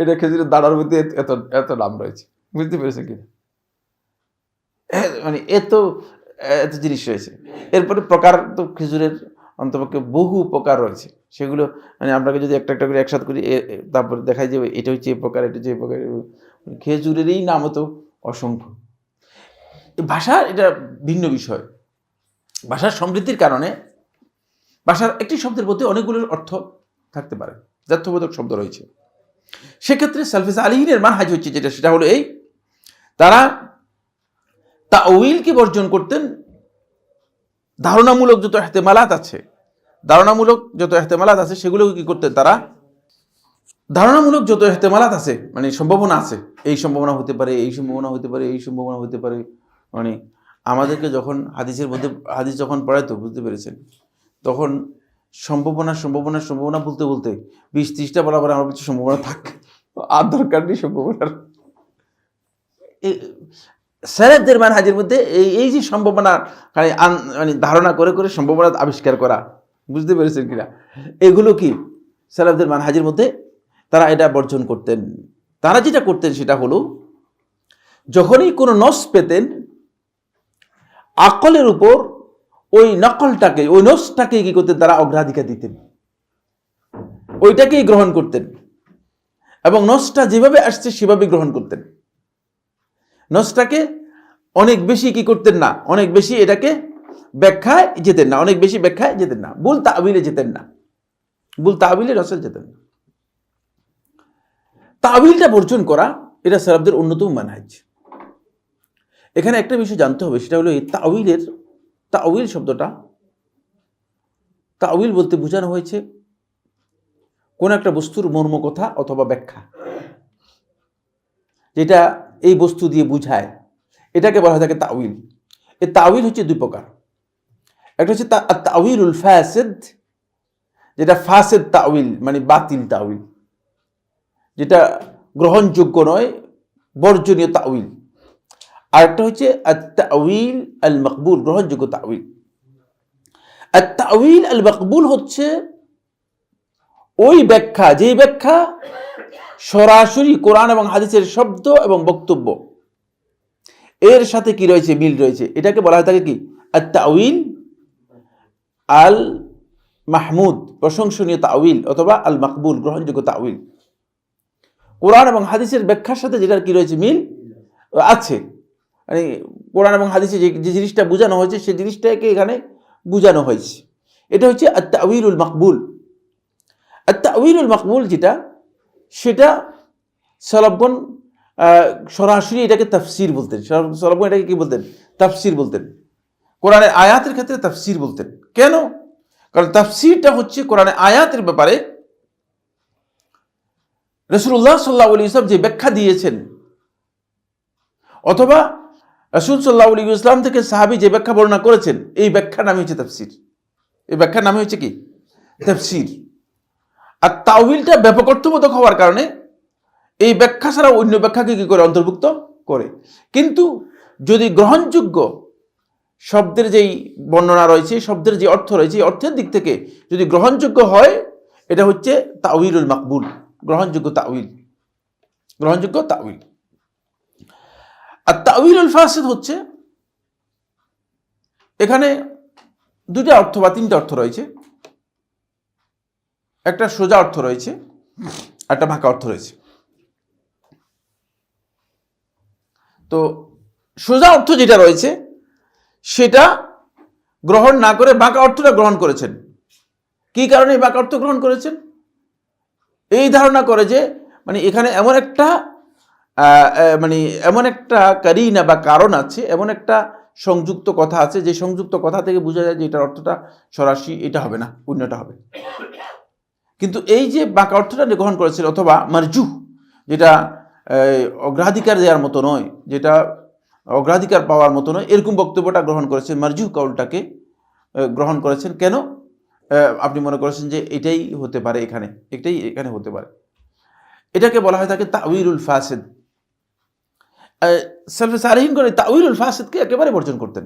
এটা খেজুরের দানার মধ্যে এত এত নাম রয়েছে, বুঝতে পেরেছেন কিনা? মানে এত এত জিনিস রয়েছে। এরপরে প্রকার তো খেজুরের অন্তপক্ষে বহু প্রকার রয়েছে, সেগুলো মানে আপনাকে যদি একটা একটা করে একসাথে করি তারপরে দেখাই যাবে এটা হচ্ছে এই প্রকার, এটা হচ্ছে এই প্রকার। খেজুরেরই নাম তো অসংখ্য। ভাষা এটা ভিন্ন বিষয়। ভাষার সমৃদ্ধির কারণে ভাষার একটি শব্দের মধ্যে অনেকগুলো অর্থ থাকতে পারে, যথার্থবোধক শব্দ রয়েছে। সেক্ষেত্রে সালফে সালেহিনের মানহাজ হচ্ছে যেটা, সেটা হলো এই, তারা তাউইলকে বর্জন করতেন। ধারণামূলক যত ইহতেমালাত আছে, ধারণামূলক যত ইহতেমালাত আছে সেগুলোকে কি করতেন তারা, ধারণামূলক যত ইহতেমালাত আছে মানে সম্ভাবনা আছে, এই সম্ভাবনা হতে পারে, এই সম্ভাবনা হতে পারে, এই সম্ভাবনা হতে পারে। মানে আমাদেরকে যখন হাদিসের মধ্যে হাদিস যখন পড়াইতো, বুঝতে পেরেছেন, তখন সম্ভাবনা সম্ভাবনা সম্ভাবনা বলতে বলতে 20-30টা বরাবর আমার কিছু সম্ভাবনা থাকে, আর দরকার নেই সম্ভাবনার। স্যারেদের মানহাজের মধ্যে এই যে সম্ভাবনা মানে ধারণা করে করে সম্ভাবনা আবিষ্কার করা, বুঝতে পেরেছেন কিনা, এগুলো কি স্যারেদের মানহাজের মধ্যে তারা এটা বর্জন করতেন। তারা যেটা করতেন সেটা হলো, যখনই কোনো নস পেতেন, আকলের উপর ওই নকলটাকে, ওই নসটাকে কি করতেন, তারা অগ্রাধিকার দিতেন, ওইটাকেই গ্রহণ করতেন এবং নসটা যেভাবে আসছে সেভাবে গ্রহণ করতেন। নসটাকে অনেক বেশি কি করতেন না, অনেক বেশি এটাকে ব্যাখ্যায় যেতেন না, অনেক বেশি ব্যাখ্যায় যেতেন না, ভুল তাবিলে যেতেন না, ভুল তাবিলে নসে যেতেন না। তাবিলটা বর্জন করা এটা সালাফদের অন্যতম মানহাজ। এখানে একটা বিষয় জানতে হবে, সেটা হলো এই তাউইলের, তাউইল শব্দটা, তাউইল বলতে বোঝানো হয়েছে কোন একটা বস্তুর মর্ম কথা অথবা ব্যাখ্যা, যেটা এই বস্তু দিয়ে বুঝায়, এটাকে বলা হয় থাকে তাউইল। এই তাউইল হচ্ছে দুই প্রকার। একটা হচ্ছে তাউইলুল ফাসিদ, যেটা ফাসিদ তাউইল মানে বাতিল তাউইল, যেটা গ্রহণযোগ্য নয়, বর্জনীয় তাউইল। আরেকটা হচ্ছে আত-তাউইল আল মাকবুল, গ্রহণযোগ্য তাউইল। আত-তাউইল আল মাকবুল হচ্ছে ওই ব্যাখ্যা, যেই ব্যাখ্যা সরাসরি কোরআন এবং হাদিসের শব্দ এবং বক্তব্য এর সাথে কি রয়েছে, মিল রয়েছে, এটাকে বলা হয় থাকে কি আত-তাউইল আল মাহমুদ, প্রশংসনীয় তাউইল, অথবা আল মাকবুল, গ্রহণযোগ্য তাউইল। কোরআন এবং হাদিসের ব্যাখ্যার সাথে যেটার কি রয়েছে, মিল আছে, মানে কোরআন এবং হাদিসে যে জিনিসটা বোঝানো হয়েছে সেই জিনিসটাকে এখানে বোঝানো হয়েছে, এটা হচ্ছে আত-তাউইলুল মাকবুল। আত-তাউইলুল মাকবুল যেটা, সেটা সালাফগণ সরাসরি এটাকে তাফসির বলতেন। সালাফগণ এটাকে কি বলতেন, তাফসির বলতেন। কোরআনের আয়াতের ক্ষেত্রে তাফসির বলতেন। কেন? কারণ তাফসিরটা হচ্ছে কোরআনের আয়াতের ব্যাপারে রাসূলুল্লাহ সাল্লাল্লাহু আলাইহি ওয়াসাল্লাম যে ব্যাখ্যা দিয়েছেন, অথবা রাসূল সাল্লাল্লাহু আলাইহি ওয়াসাল্লাম থেকে সাহাবী যে ব্যাখ্যা বর্ণনা করেছেন, এই ব্যাখ্যার নাম হচ্ছে তাফসির। এই ব্যাখ্যার নাম হচ্ছে কি, তাফসির। আর তাওয়িলটা ব্যাপক অর্থবোধক হওয়ার কারণে এই ব্যাখ্যা ছাড়া অন্য ব্যাখ্যাকে কি করে, অন্তর্ভুক্ত করে। কিন্তু যদি গ্রহণযোগ্য শব্দের যেই বর্ণনা রয়েছে, শব্দের যে অর্থ রয়েছে, এই অর্থের দিক থেকে যদি গ্রহণযোগ্য হয়, এটা হচ্ছে তাওয়িলুল মাকবুল, গ্রহণযোগ্য তাওয়িল, গ্রহণযোগ্য তাওয়িল। আর তাওয়িলুল ফাসিদ হচ্ছে এখানে দুইটা অর্থ বা তিনটা অর্থ রয়েছে। একটা সোজা অর্থ রয়েছে, একটা বাঁকা অর্থ রয়েছে। তো সোজা অর্থ যেটা রয়েছে সেটা গ্রহণ না করে বাঁকা অর্থটা গ্রহণ করেছেন। কি কারণে এই বাঁকা অর্থ গ্রহণ করেছেন? এই ধারণা করে যে মানে এখানে এমন একটা কারিনা বা কারণ আছে, এমন একটা সংযুক্ত কথা আছে, যে সংযুক্ত কথা থেকে বোঝা যায় যে এটার অর্থটা সরাসরি এটা হবে না, অন্যটা হবে। কিন্তু এই যে বাঁকা অর্থটা গ্রহণ করেছিল, অথবা মারজু, যেটা অগ্রাধিকার দেওয়ার মতো নয়, যেটা অগ্রাধিকার পাওয়ার মতো নয়, এরকম বক্তব্যটা গ্রহণ করেছেন, মারজু কাউলটাকে গ্রহণ করেছেন। কেন? আপনি মনে করেছেন যে এটাই হতে পারে, এখানে হতে পারে। এটাকে বলা হয় থাকে তাউইলুল ফাসিদ। সালফে সালেহিন করে তাউইলুল ফাসিদকে একেবারে বর্জন করতেন।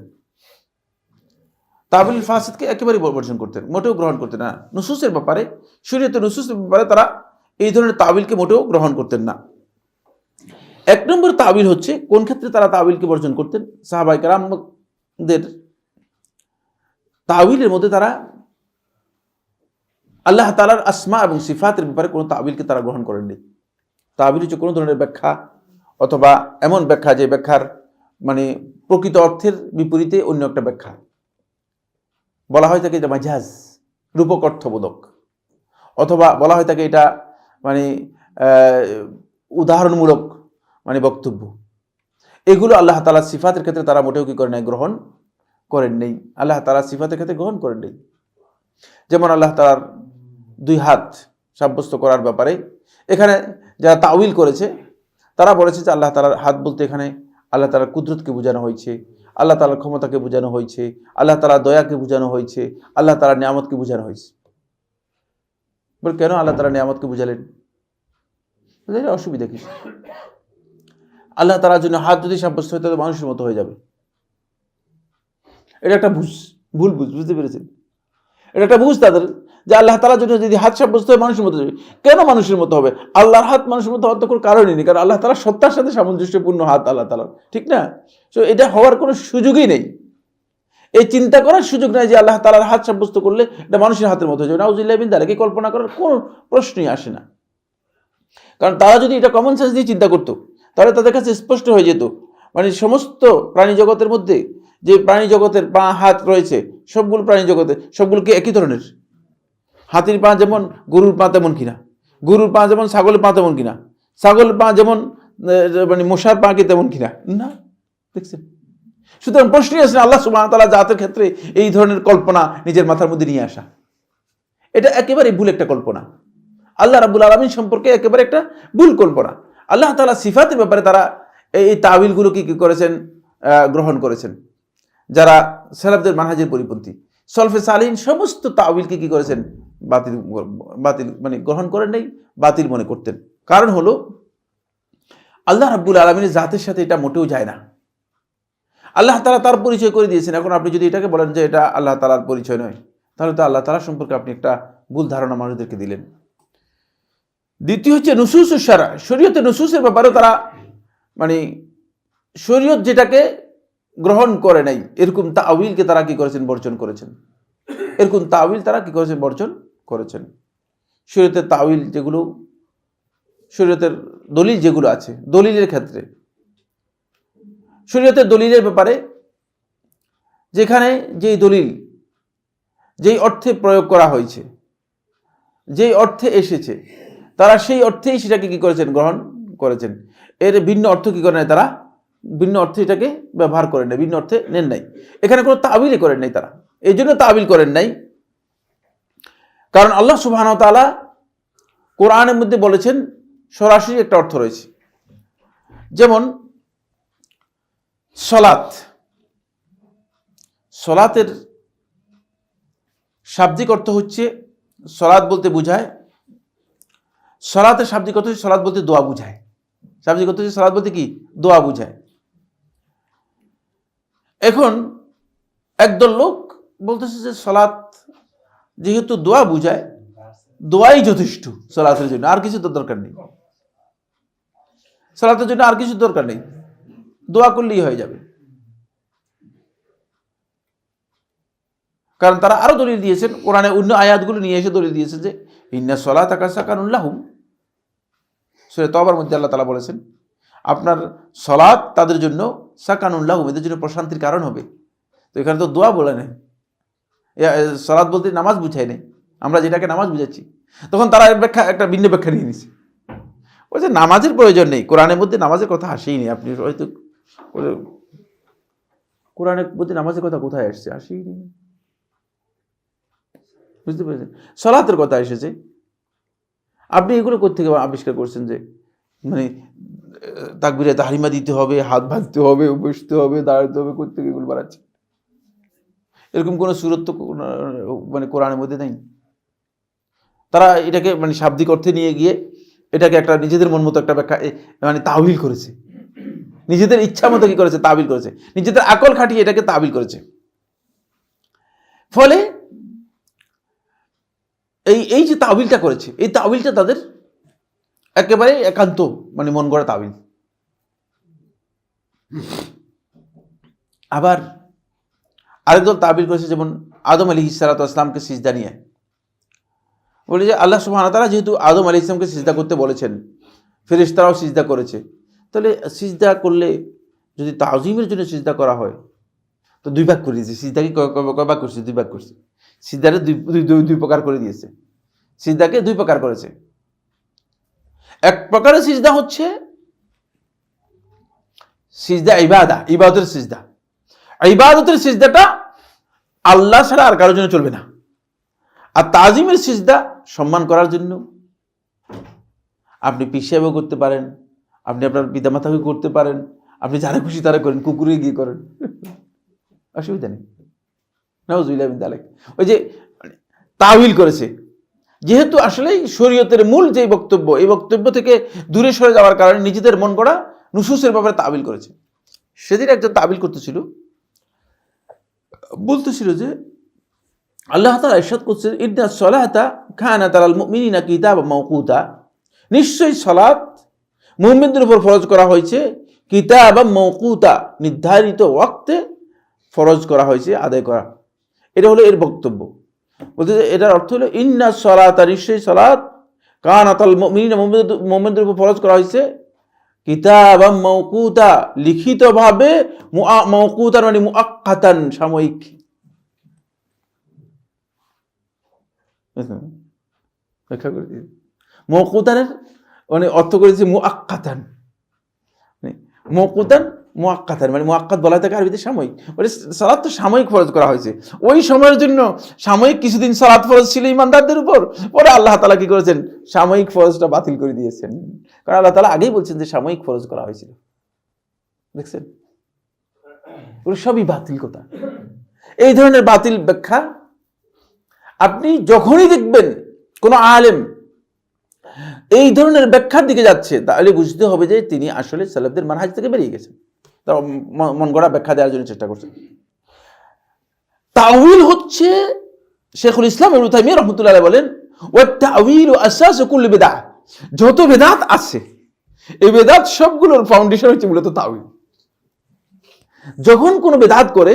তাউইলুল ফাসিদকে একেবারে বর্জন করতেন, মোটেও গ্রহণ করতেন না। নুসুসের ব্যাপারে, শরীয়তের নুসুসের ব্যাপারে তারা এই ধরনের তাউইলকে মোটেও গ্রহণ করতেন না। এক নম্বর তাউইল হচ্ছে, কোন ক্ষেত্রে তারা তাউইলকে বর্জন করতেন? সাহাবায়ে কেরামদের তাউইলের মধ্যে তারা আল্লাহ তাআলার আসমা এবং সিফাতের ব্যাপারে কোনো তাউইলকে তারা গ্রহণ করেননি। তাউইল হচ্ছে কোনো ধরনের ব্যাখ্যা, অথবা এমন ব্যাখ্যা যে ব্যাখ্যার মানে প্রকৃত অর্থের বিপরীতে অন্য একটা ব্যাখ্যা। বলা হয় থাকে এটা মাজাজ, রূপক অর্থবোধক, অথবা বলা হয় থাকে এটা মানে উদাহরণমূলক মানে বক্তব্য। এগুলো আল্লাহ তাআলার সিফাতের ক্ষেত্রে তারা মোটেও কি করে নাই, গ্রহণ করেন নেই। আল্লাহ তাআলার সিফাতের ক্ষেত্রে গ্রহণ করেন নেই। যেমন আল্লাহ তাআলার দুই হাত সাব্যস্ত করার ব্যাপারে এখানে যারা তাউইল করেছে তারা বলেছে যে আল্লাহ তাআলার হাত বলতে এখানে আল্লাহ তাআলার কুদরতকে বোঝানো হয়েছে, আল্লাহ তাআলার ক্ষমতাকে বোঝানো হয়েছে, আল্লাহ তাআলার দয়াকে বোঝানো হয়েছে, আল্লাহ তাআলার নিয়ামতকে বোঝানো হয়েছে। বলে কেন আল্লাহ তাআলা নিয়ামতকে বুঝালেন? অসুবিধা কি? আল্লাহ তাআলার জন্য হাত যদি সাব্যস্ত হয় তাহলে মানুষের মতো হয়ে যাবে। এটা একটা ভুল বুঝতে পেরেছেন? এটা একটা বুঝ তাদের, যে আল্লাহ তাআলার জন্য যদি হাত সাব্যস্ত হয় মানুষের মতো হবে। কেন মানুষের মতো হবে? আল্লাহর হাত মানুষের মতো হওয়ার তো কোনো কারণই নেই, কারণ আল্লাহ তাআলার সত্তার সাথে সামঞ্জস্যপূর্ণ হাত আল্লাহ তাআলার, ঠিক না? তো এটা হওয়ার কোনো সুযোগই নেই। এই চিন্তা করার সুযোগ নাই যে আল্লাহ তাআলার হাত সাব্যস্ত করলে এটা মানুষের হাতের মতো হয়ে যাবে। নাউযুবিল্লাহি মিন যালিক, কল্পনা করার কোনো প্রশ্নই আসে না। কারণ তারা যদি এটা কমন সেন্স দিয়ে চিন্তা করতো তাহলে তাদের কাছে স্পষ্ট হয়ে যেত, মানে সমস্ত প্রাণী জগতের মধ্যে যে প্রাণী জগতের পা হাত রয়েছে, সবগুলো প্রাণী জগতে সবগুলোকে একই ধরনের। হাতির পা যেমন গরুর পা তেমন কিনা, গরুর পা যেমন ছাগলের পা তেমন কিনা, ছাগলের পা যেমন মানে মশার পা কি তেমন কিনা, না? দেখছেন? সুতরাং প্রশ্নই আসে আল্লাহ সুবহানাহু ওয়া তাআলা জাতের ক্ষেত্রে এই ধরনের কল্পনা নিজের মাথার মধ্যে নিয়ে আসা, এটা একেবারে ভুল একটা কল্পনা। আল্লাহ রাব্বুল আলামিন সম্পর্কে একেবারে একটা ভুল কল্পনা। আল্লাহ তাআলা সিফাতের ব্যাপারে তারা এই তাওয়িলগুলো কি করেছেন, গ্রহণ করেছেন। যারা সালাফদের মানহাজের পরিপন্থী, সলফে সালিহিন সমস্ত তাওয়িলকে কি করেছেন, বাতিল মানে গ্রহণ করেন নাই, বাতিল মনে করতেন। কারণ হলো আল্লাহ রাব্বুল আলামিনের জাতের সাথে এটা মোটেও যায় না। আল্লাহ তাআলা তার পরিচয় করে দিয়েছেন। এখন আপনি যদি এটাকে বলেন যে এটা আল্লাহ তাআলার পরিচয় নয়, তাহলে তো আল্লাহ তাআলা সম্পর্কে আপনি একটা ভুল ধারণা মানুষদেরকে দিলেন। দ্বিতীয় হচ্ছে নুসুস শারা, শরীয়তের নুসুসের ব্যাপারেও তারা মানে শরীয়ত যেটাকে গ্রহণ করে নাই এরকম তাওয়িলকে তারা কি করেছেন, বর্জন করেছেন। এরকম তাওয়িল তারা কি করেছেন, বর্জন করেছেন। শরীয়তের তাওয়িল যেগুলো, শরীয়তের দলিল যেগুলো আছে, দলিলের ক্ষেত্রে শরীয়তের দলিলের ব্যাপারে যেখানে যেই দলিল যেই অর্থে প্রয়োগ করা হয়েছে, যেই অর্থে এসেছে, তারা সেই অর্থেই সেটাকে কি করেছেন, গ্রহণ করেছেন। এর ভিন্ন অর্থ কি করেন নাই, তারা ভিন্ন অর্থে এটাকে ব্যবহার করেন নাই, ভিন্ন অর্থে নেন নাই। এখানে কোনো তাবিলই করেন নাই তারা। এই জন্য তাবিল করেন নাই কারণ আল্লাহ সুবহানাহু ওয়া তাআলা কোরআনের মধ্যে বলেছেন সরাসরি একটা অর্থ রয়েছে। যেমন সলাত, সলাতের শাব্দিক অর্থ হচ্ছে, সলাত বলতে বোঝায়, সলাতের শাব্দিক অর্থ হচ্ছে সলাত বলতে দোয়া বুঝায়। শাব্দিক অর্থ হচ্ছে সলাত বলতে কি, দোয়া বুঝায়। এখন একদল লোক বলতেছে যে সলাত যেহেতু দোয়া বুঝায়, দোয়াই যথেষ্ট সলাতের জন্য, আর কিছু তো দরকার নেই। সলাতের জন্য আর কিছু দরকার নেই, দোয়া করলেই হয়ে যাবে। কারণ তারা আরও দলিল দিয়েছেন, কোরআনে অন্য আয়াতগুলো নিয়ে এসে দলিল দিয়েছে যে ইন্না সলাতা সাকানুল লাহুম, সূরা তওবার মধ্যে আল্লাহ তাআলা বলেছেন আপনার সলাত তাদের জন্য সাকানুল লাহুম, এদের জন্য প্রশান্তির কারণ হবে। তো এখানে তো দোয়া বলে নেই, সলাত বলতে নামাজ বুঝাই নেই, আমরা যেটাকে নামাজ বুঝাচ্ছি। তখন তারা একটা ভিন্ন ব্যাখ্যা নিয়ে নিছে, বলছে নামাজের প্রয়োজন নেই, কোরআনের মধ্যে নামাজের কথা আসেই নেই। আপনি হয়তো কোরআনের মধ্যে নামাজের কথা কোথায় আসছে? আসেই নেই, বুঝতে পেরেছেন? সলাতের কথা এসেছে, আপনি এগুলো কোত্থেকে আবিষ্কার করছেন যে মানে তাকবীরে তাহরিমা দিতে হবে, হাত ভাঙতে হবে, বসতে হবে, দাঁড়াতে হবে, কোত্থেকে এগুলো বাড়াচ্ছে? এরকম কোনো সুরত তো মানে কোরআনের মধ্যে নেই। তারা এটাকে মানে শাব্দিক অর্থে নিয়ে গিয়ে এটাকে একটা নিজেদের মন মতো একটা ব্যাখ্যা মানে তাওয়িল করেছে, নিজেদের ইচ্ছা মতো কি করেছে? তাবিল করেছে, নিজেদের আকল খাটিয়ে এটাকে তাবিল করেছে। ফলে এই যে তাবিলটা করেছে, এই তাবিলটা তাদের একেবারে একান্ত মানে মন গড়া তাবিল। আবার আরেকদল তাবিল করেছে, যেমন আদম আলাইহিস সালাতু ওয়াস সালামকে সিজদা নিয়ে বলে যে আল্লাহ সুবহানাহু ওয়া তাআলা যেহেতু আদম আলাইহিস সালামকে সিজদা করতে বলেছেন, ফেরেশতারাও সিজদা করেছে, তাহলে সিজদা করলে যদি তাজিমের জন্য সিজদা করা হয় তো দুই ভাগ করে দিয়েছে। সিজদাকে কয় ভাগ করছে? দুই ভাগ করছে। সিজদাকে দুই প্রকার করে দিয়েছে, সিজদাকে দুই প্রকার করেছে। এক প্রকারের সিজদা হচ্ছে সিজদা ইবাদতের সিজদা। ইবাদতের সিজদাটা আল্লাহ ছাড়া আর কারোর জন্য চলবে না। আর তাজিমের সিজদা সম্মান করার জন্য আপনি পীর সাহেবও করতে পারেন, আপনি আপনার পিতামাতাকেও করতে পারেন, আপনি যারা খুশি তারা করেন, কুকুরে গিয়ে করেন, অসুবিধা নেই। নাউজুবিল্লাহ মিন যালিক। ওই যে তাওয়িল করেছে, যেহেতু আসলে শরীয়তের মূল যে বক্তব্য, এই বক্তব্য থেকে দূরে সরে যাওয়ার কারণে নিজেদের মন গড়া নুসুসের ব্যাপারে তাবিল করেছে। সেদিন একজন তাবিল করতেছিল, বলতেছিল যে আল্লাহ তাআলা ইরশাদ করছেন ইন্না সলাতা কানাত আলাল মুমিনিনা কিতাবাম মাওকুতা, নিশ্চয়ই সালাত মুমিনদের উপর ফরজ করা হয়েছে, কিতাবাম মাওকুতা, নির্ধারিত ওয়াক্তে ফরজ করা হয়েছে, আদায় করা। এটা হলো এর বক্তব্য। বলতে এটার অর্থ হলো ইন্না সলাতা, নিশ্চয়ই সালাত কানাত আলাল মুমিনিনা, মুমিনদের উপর ফরজ করা হয়েছে, কিতাবাম মাওকুতা, লিখিতভাবে, মাওকুতান মানে মুআক্কাতান, সাময়িক। ব্যাখ্যা করে দিই, মাওকুতানের মানে অর্থ করেছে মুআক্কাতান, মাওকুতান মুআক্কাতান মানে মুআক্কাত বলা থাকে আরবিতে সাময়িক। মানে সালাত তো সাময়িক ফরজ করা হয়েছে, ওই সময়ের জন্য সাময়িক কিছুদিন সালাত ফরজ ছিল ইমানদারদের উপর, পরে আল্লাহ তাআলা কি করেছেন? সাময়িক ফরজটা বাতিল করে দিয়েছেন। কারণ আল্লাহ তাআলা আগেই বলছেন যে সাময়িক ফরজ করা হয়েছিল। দেখছেন, ওগুলো সবই বাতিল কথা। এই ধরনের বাতিল ব্যাখ্যা আপনি যখনই দেখবেন কোন আলেম এই ধরনের ব্যাখ্যার দিকে যাচ্ছে, তাহলে বুঝতে হবে যে তিনি আসলে সালাফদের মানহাজ থেকে বেরিয়ে গেছেন, তার মন গড়া ব্যাখ্যা দেওয়ার জন্য চেষ্টা করছেন। তাওয়িল হচ্ছে, শেখুল ইসলাম ইবনে তাইমিয়া রাহমাতুল্লাহ আলাইহি বলেন, ওয়া তাওয়িলু আসাসু কুল্লি বিদআহ, যত বেদাত আছে এই বেদাত সবগুলোর ফাউন্ডেশন হচ্ছে মূলত তাওয়িল। যখন কোনো বেদাত করে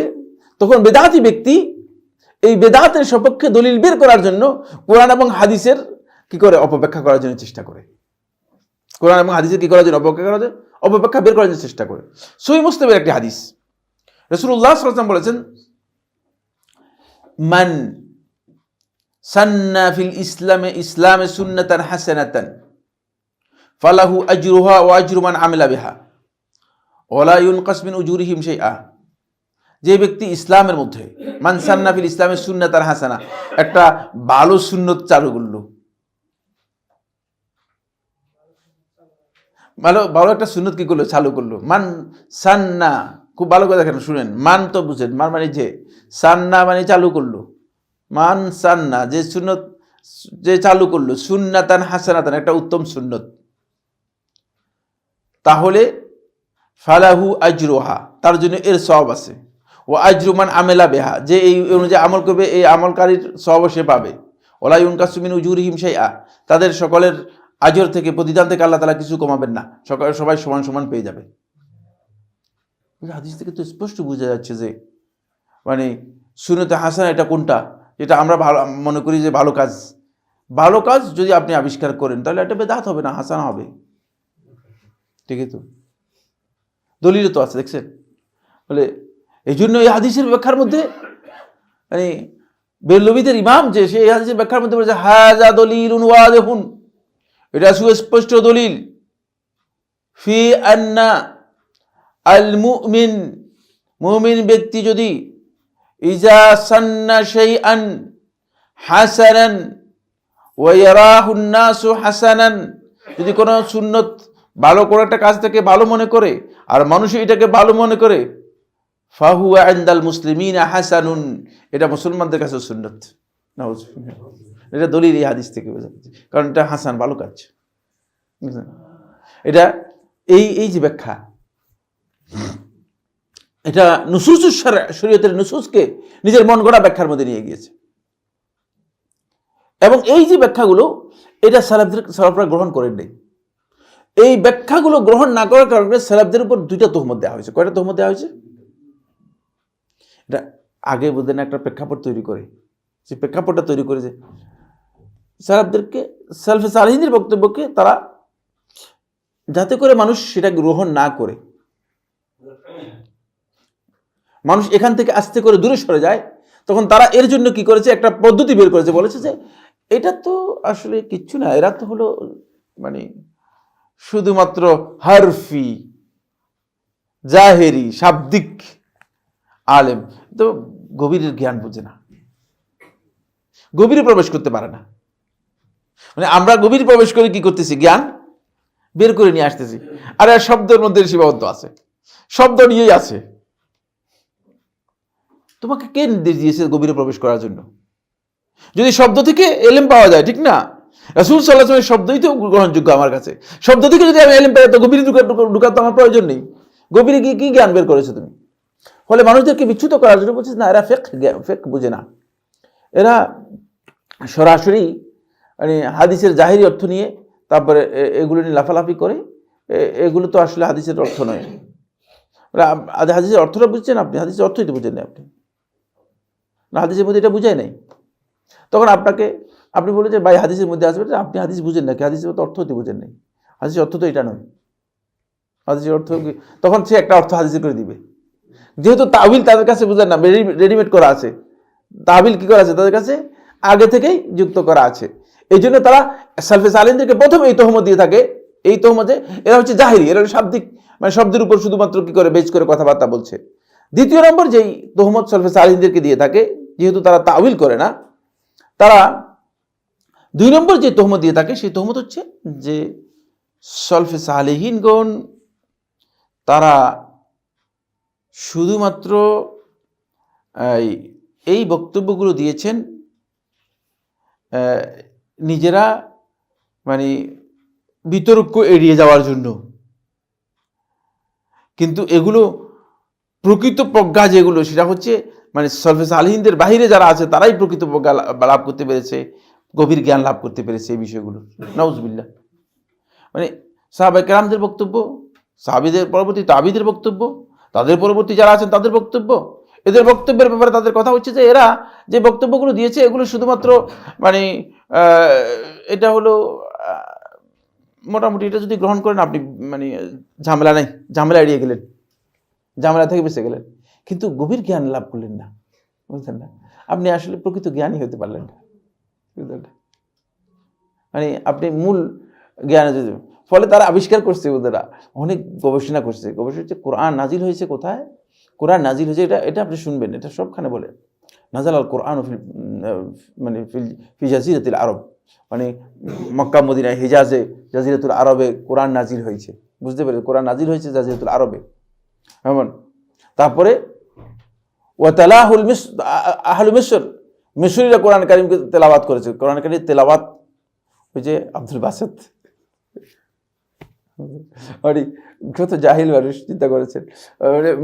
তখন বেদাতি ব্যক্তি এই বেদাতের সপক্ষে দলিল বের করার জন্য কোরআন এবং হাদিসের কি করে? অপব্যাখ্যা করার জন্য চেষ্টা করে। কোরআন এবং হাদিসের কি করার জন্য? অপব্যাখ্যা বের করার জন্য চেষ্টা করে। সহিহ মুসলিমের একটি হাদিস, রাসূলুল্লাহ সাল্লাল্লাহু আলাইহি ওয়াসাল্লাম বলেছেন, মান সান্না ফিল ইসলামে সুন্নাতান হাসানাতান ফালাহু আজরুহা ওয়া আজরু মান আমিলা বিহা ওয়া লা ইউনকাস মিন উজুরিহিম শাইআ। যে ব্যক্তি ইসলামের মধ্যে, মান সান্না ফিল ইসলামে সুন্নাতান হাসানা, একটা ভালো সুন্নত চালু করলো, ভালো একটা সুন্নত কি করলো? চালু করলো। মান সান্না, খুব ভালো করে দেখেন, শুনেন, মান তো বুঝেন, মান মানে যে, সান্না মানে চালু করলো। মান সান্না, যে সুন্নত যে চালু করলো, সুন্নাতান হাসানাতান, একটা উত্তম সুন্নত, তাহলে ফালাহু আজরুহা, তার জন্য এর সওয়াব আছে, ও আজরু মান আমেলা বিহা, যে এই অনুযায়ী আমল করবে এই আমলকারীর সওয়াব সে পাবে, ওয়ালা ইউনকাসু মিন উজুরিহিম শাইআ, তাদের সকলের আজর থেকে, প্রতিদান থেকে আল্লাহ তাআলা কিছু কমাবেন না, সবাই সমান সমান পেয়ে যাবে। হাদিস থেকে তো স্পষ্ট বোঝা যাচ্ছে যে মানে সুন্নতে হাসানা এটা কোনটা, যেটা আমরা ভালো মনে করি যে ভালো কাজ। ভালো কাজ যদি আপনি আবিষ্কার করেন তাহলে এটা বেদাত হবে না, হাসানা হবে। ঠিক আছে, তো দলিল তো আছে, দেখছেন? বলে এই জন্য এই হাদিসের ব্যাখ্যার মধ্যে মানে বেরলভীদের ইমাম যে সে এই হাদিসের ব্যাখ্যার মধ্যে বলেছে হাযা দলিলুন ওয়াদিহুন, এটা সুস্পষ্ট দলিল, ফি আন্না আল মুমিন, মুমিন ব্যক্তি যদি ইজা সান্না শাইআন হাসানান ওয়া ইয়ারাহুন নাসু হাসানান, যদি কোনো সুন্নত ভালো করে একটা কাজ থেকে ভালো মনে করে আর মানুষ এটাকে ভালো মনে করে, ফাহুয়া ইনদাল মুসলিমিনা হাসানুন, এটা মুসলমানদের কাছে সুন্নত। এটা দলিল এই হাদিস থেকে বোঝা যাচ্ছে, কারণ এটা হাসান, ভালো কাজ। এটা এই যে ব্যাখ্যা, এটা নুসুস শরীয়তের নুসুসকে নিজের মন গড়া ব্যাখ্যার মধ্যে নিয়ে গিয়েছে। এবং এই যে ব্যাখ্যাগুলো এটা সালাফরা গ্রহণ করেন নাই। এই ব্যাখ্যাগুলো গ্রহণ না করার কারণে সালাফদের উপর দুইটা তহমত দেওয়া হয়েছে। কয়টা তহমত দেওয়া হয়েছে? এটা আগে বোঝেন একটা প্রেক্ষাপট তৈরি করে, যে প্রেক্ষাপটটা তৈরি করেছে সালাফদেরকে, সালফে সালেহিনদের বক্তব্যকে তারা যাতে করে মানুষ সেটা গ্রহণ না করে, মানুষ এখান থেকে আস্তে করে দূরে সরে যায়, তখন তারা এর জন্য কি করেছে, একটা পদ্ধতি বের করেছে। বলেছে যে এটা তো আসলে কিচ্ছু না, এরা তো হলো মানে শুধুমাত্র হারফি, জাহেরি, শাব্দিক আলেম, তো গভীরের জ্ঞান বুঝে না, গভীরে প্রবেশ করতে পারে না। মানে আমরা গভীর প্রবেশ করে কি করতেছি, জ্ঞান বের করে নিয়ে আসতেছি, আর শব্দের মধ্যে সীমাবদ্ধ আছে, শব্দ নিয়েই আছে। তোমাকে কে নির্দেশ দিয়েছে গভীরে প্রবেশ করার জন্য? যদি শব্দ থেকে এলেম পাওয়া যায়, ঠিক না? রাসূল সাল্লাল্লাহু আলাইহি ওয়াসাল্লামের শব্দই তো গ্রহণযোগ্য আমার কাছে। শব্দ থেকে যদি আমি এলেম পাই, তো গভীরে ঢুকাতে আমার প্রয়োজন নেই। গভীরে গিয়ে কি জ্ঞান বের করেছো তুমি? ফলে মানুষদেরকে বিচ্যুত করার জন্য বলছিস না, এরা ফেক বুঝে না, এরা সরাসরি মানে হাদিসের জাহিরি অর্থ নিয়ে তারপরে এগুলো নিয়ে লাফালাফি করে, এগুলো তো আসলে হাদিসের অর্থ নয়। হাদিসের অর্থটা বুঝছেন আপনি? হাদিসের অর্থই তো বুঝেন না আপনি, না হাদিসের মধ্যে এটা বুঝাই নাই। তখন আপনি বলে যে ভাই হাদিসের মধ্যে আসবে, আপনি হাদিস বুঝেন নাকি? হাদিসের অর্থ হতে বুঝেন নাই, হাদিসের অর্থ তো এটা নয়। হাদিসের অর্থ তখন সে একটা অর্থ হাদিসে করে দিবে, যেহেতু তাবিল তাদের কাছে বুঝেন না, রেডিমেড করা আছে। তাবিল কি করা আছে তাদের কাছে, আগে থেকেই যুক্ত করা আছে। এই জন্য তারা সালফে সালেহিনদেরকে প্রথম এই তহমত দিয়ে থাকে, এই তহমতে এরা হচ্ছে জাহিরি, এরা শাব্দিক, মানে শব্দের উপর শুধুমাত্র কি করে বেজ করে কথাবার্তা বলছে। দ্বিতীয় নম্বর যেই তহমত সালফে সালেহিনদেরকে দিয়ে থাকে, যেহেতু তারা তাবিল করে না, তারা দুই নম্বর যে তহমত দিয়ে থাকে, সেই তহমত হচ্ছে যে সালফে সালেহিনগণ তারা শুধুমাত্র এই বক্তব্যগুলো দিয়েছেন নিজেরা মানে বিতর্ক এড়িয়ে যাওয়ার জন্য, কিন্তু এগুলো প্রকৃত প্রজ্ঞা যেগুলো, সেটা হচ্ছে মানে সালফে সালেহিনদের বাহিরে যারা আছে তারাই প্রকৃত প্রজ্ঞা লাভ করতে পেরেছে, গভীর জ্ঞান লাভ করতে পেরেছে এই বিষয়গুলো। নাউজুবিল্লাহ। মানে সাহাবায়ে কেরামদের বক্তব্য, সাহাবীদের পরবর্তী তাবিদের বক্তব্য, তাদের পরবর্তী যারা আছেন তাদের বক্তব্য, এদের বক্তব্যের ব্যাপারে তাদের কথা হচ্ছে যে এরা যে বক্তব্যগুলো দিয়েছে এগুলো শুধুমাত্র মানে এটা হলো মোটামুটি, এটা যদি গ্রহণ করেন আপনি মানে ঝামেলা নেই, ঝামেলা এড়িয়ে গেলেন, ঝামেলা থেকে বেঁচে গেলেন, কিন্তু গভীর জ্ঞান লাভ করলেন না, বুঝলেন না? আপনি আসলে প্রকৃত জ্ঞানী হতে পারলেন না, বুঝলেন না? মানে আপনি মূল জ্ঞান, ফলে তারা আবিষ্কার করছে, ওদেরা অনেক গবেষণা করছে, গবেষণা হচ্ছে কোরআন নাজিল হয়েছে কোথায়, কোরআন নাজিল হয়েছে এটা আপনি শুনবেন, এটা সবখানে বলে নাজাল আল কোরআন মানে ফি জাজিরাতুল আরব, মানে মক্কা মদিনায় হিজাজে জাজিরাতুল আরবে কোরআন নাজিল হয়েছে, বুঝতে পেরেছেন? কোরআন নাজিল হয়েছে জাজিরাতুল আরবে। এমন তারপরে ওয়াতালাহুল আহলু মিসর, মিসরিরা কোরআন কারীমকে তেলাওয়াত করেছে। কোরআন কারীম তেলাওয়াত ওই যে আব্দুল বাসেত, কত জাহিল মানুষ, চিন্তা করেছেন,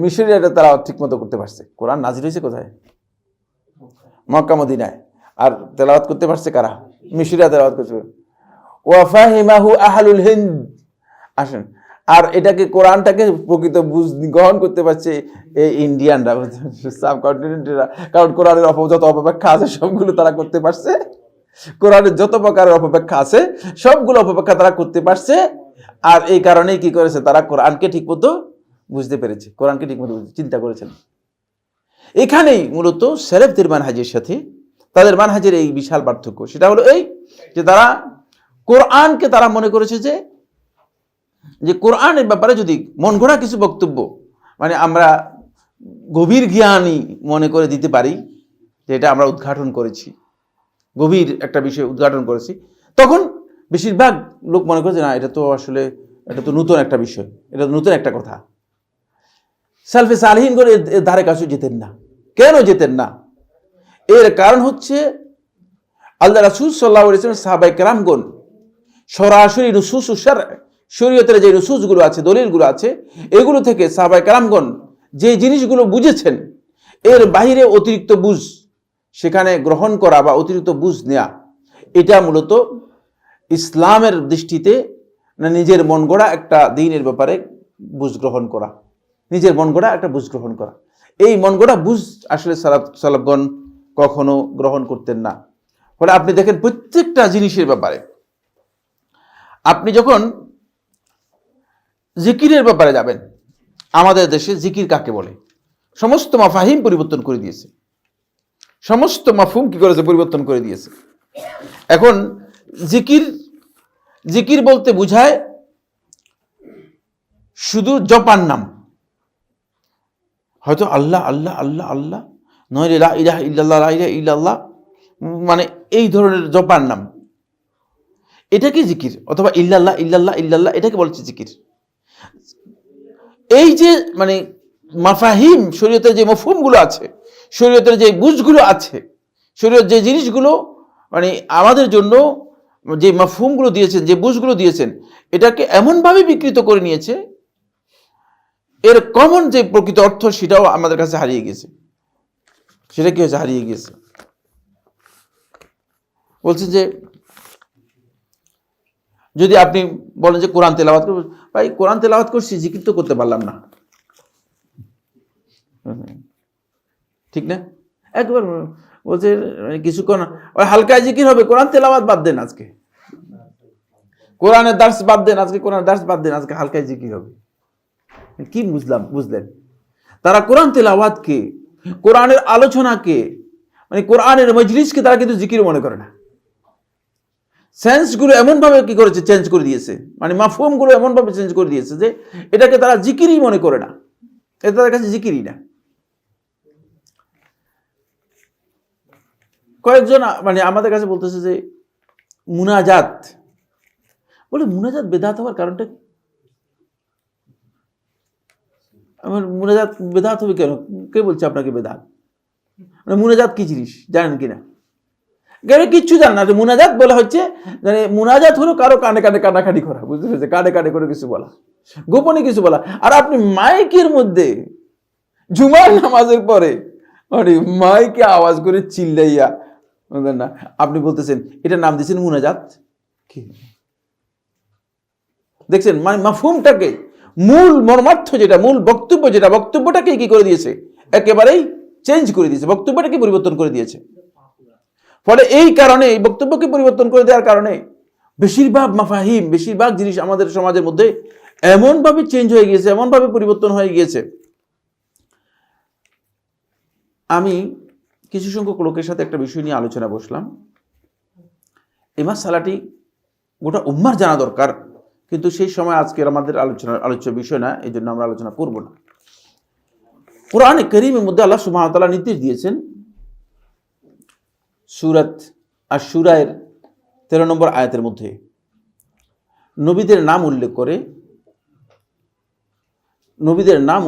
মিশরীরা এটা তারা ঠিক মতো করতে পারছে। কোরআন নাজিল হয়েছে কোথায়? মক্কা মদিনায়। আর তেলাওয়াত করতে পারছে কারা? মিশরীরা তেলাওয়াত করছে। ওয়া ফাহিমাহু আহলুল হিন্দ। আসেন, আর এটাকে কোরআনটাকে প্রকৃত গ্রহণ করতে পারছে এই ইন্ডিয়ানরা, সাবকন্টিনেন্টেরা। কারণ কোরআনের যত অপব্যাখ্যা আছে সবগুলো তারা করতে পারছে, কোরআনের যত প্রকারের অপব্যাখ্যা আছে সবগুলো অপব্যাখ্যা তারা করতে পারছে। আর এই কারণেই কি করেছে, তারা কোরআনকে ঠিকমতো বুঝতে পেরেছে, কোরআনকে ঠিকমতো চিন্তা করেছেন। এখানেই মূলত সেলেফদের মানহাজের সাথে তাদের মানহাজের এই বিশাল পার্থক্য। সেটা হলো এই যে তারা কোরআনকে তারা মনে করেছে যে কোরআনের ব্যাপারে যদি মন গড়া কিছু বক্তব্য মানে আমরা গভীর জ্ঞানী মনে করে দিতে পারি, যে এটা আমরা উদ্ঘাটন করেছি, গভীর একটা বিষয় উদ্ঘাটন করেছি, তখন বেশিরভাগ লোক মনে করে যে না, এটা তো আসলে এটা তো নতুন একটা বিষয়, এটা তো নতুন একটা কথা। সালফে সালেহিন করে এর ধারে কাছে যেতেন না। কেন যেতেন না? এর কারণ হচ্ছে আল্লাহ রাসূল সাল্লাল্লাহু আলাইহি ওয়াসাল্লাম সাহাবায়ে কেরামগণ সরাসরি নুসুস শরীয়তের যে নুসুসগুলো আছে, দলিলগুলো আছে, এগুলো থেকে সাহাবায়ে কেরামগণ যে জিনিসগুলো বুঝেছেন এর বাইরে অতিরিক্ত বুঝ সেখানে গ্রহণ করা বা অতিরিক্ত বুঝ নেওয়া, এটা মূলত ইসলামের দৃষ্টিতে নিজের মন গড়া একটা দ্বীনের ব্যাপারে বুঝ গ্রহণ করা, নিজের মন গড়া একটা বুঝ গ্রহণ করা। এই মন গড়া বুঝ আসলে সালাফগণ কখনো গ্রহণ করতেন না। ফলে আপনি দেখেন প্রত্যেকটা জিনিসের ব্যাপারে, আপনি যখন জিকিরের ব্যাপারে যাবেন, আমাদের দেশে জিকির কাকে বলে সমস্ত মাফাহিম পরিবর্তন করে দিয়েছে, সমস্ত মাফহুম কি করেছে, পরিবর্তন করে দিয়েছে। এখন জিকির বলতে বোঝায় শুধু জপার নাম, হয়তো আল্লাহ আল্লাহ আল্লাহ আল্লাহ, নইলে লা ইলাহা ইল্লাল্লাহ লা ইলাহা ইল্লাল্লাহ, মানে এই ধরনের জপার নাম, এটাকে জিকির। অথবা ইল্লাল্লাহ ইল্লাল্লাহ ইল্লাল্লাহ, এটাকে বলছে জিকির। এই যে মানে মাফাহিম, শরীয়তের যে মফহুমগুলো আছে, শরীয়তের যে বুঝগুলো আছে, শরীয়ত যে জিনিসগুলো মানে আমাদের জন্য যে মফহুমগুলো দিয়েছেন, যে বুঝগুলো দিয়েছেন, এটাকে এমনভাবে বিকৃত করে নিয়েছে, এর কমন যে প্রকৃত অর্থ সেটাও আমাদের কাছে হারিয়ে গেছে। সেটা কি হয়েছে? হারিয়ে গেছে। বলছেন যে যদি আপনি বলেন যে কোরআন তেলাওয়াত করব, ভাই কোরআন তেলাওয়াত করছি, জিকির তো করতে পারলাম না, ঠিক না? একবার বলছে কিছুক্ষণ ওই হালকা জিকির হবে, কোরআন তেলাওয়াত বাদ দেন, আজকে কোরআনের দার্স বাদ দেন, আজকে কোরআনের দার্স বাদ দেন, আজকে হালকা জিকির হবে। কি বুঝলেন? তারা কোরআন তেলাওয়াতকে, কোরআনের আলোচনাকে, মানে কোরআনের মজলিসকে তারা কিন্তু জিকির মনে করে না। সেন্সগুলো এমনভাবে কি করেছে, চেঞ্জ করে দিয়েছে, মানে মাফহুমগুলো এমনভাবে চেঞ্জ করে দিয়েছে যে এটাকে তারা জিকিরই মনে করে না, এটা তাদের কাছে জিকিরই না। কয়েকজন মানে আমাদের কাছে বলতেছে যে মুনাজাত, বলে মুনাজাত বেদাত হওয়ার কারণটা কি? আমার মুনাজাত বেদাত হবে কেন? কে বলছে আপনাকে বেদাত? মানে মুনাজাত কি জিনিস জানেন কিনা? কেন কিচ্ছু জান না। মুনাজাত বলা হচ্ছে, মানে মুনাজাত হলো কারো কানে কানে কানাকাটি করা, বুঝতে পেরেছে? কানে কানে করে কিছু বলা, গোপনে কিছু বলা। আর আপনি মাইকের মধ্যে জুমার নামাজের পরে মানে মাইকে আওয়াজ করে চিল্লাইয়া না, আপনি বলতেছেন এটার নাম দিয়েছেন মুনাজাত। কি দেখছেন? মানে মাফহুমটাকে, মূল মর্মার্থ যেটা, মূল বক্তব্য যেটা, বক্তব্যটাকে কি করে দিয়েছে, একেবারেই চেঞ্জ করে দিয়েছে, বক্তব্যটাকে পরিবর্তন করে দিয়েছে। ফলে এই কারণে, এই বক্তব্যকে পরিবর্তন করে দেওয়ার কারণে বেশিরভাগ মাফাহিম, বেশিরভাগ জিনিস আমাদের সমাজের মধ্যে এমনভাবে চেঞ্জ হয়ে গিয়েছে, এমনভাবে পরিবর্তন হয়ে গিয়েছে। আমি কিছু সংখ্যক লোকের সাথে একটা বিষয় নিয়ে আলোচনা বসলাম। এই মাসআলাটি গোটা উম্মার জানা দরকার, কিন্তু সেই সময় আজকের আমাদের আলোচ্য বিষয় না, এই জন্য আমরা আলোচনা করব না। কোরআনে কারীমের মধ্যে আল্লাহ সুবহানাহু ওয়া তাআলা নির্দেশ দিয়েছেন, সূরাত আশ-শূরা-এর 13 নম্বর আয়াতের মধ্যে নবীদের নাম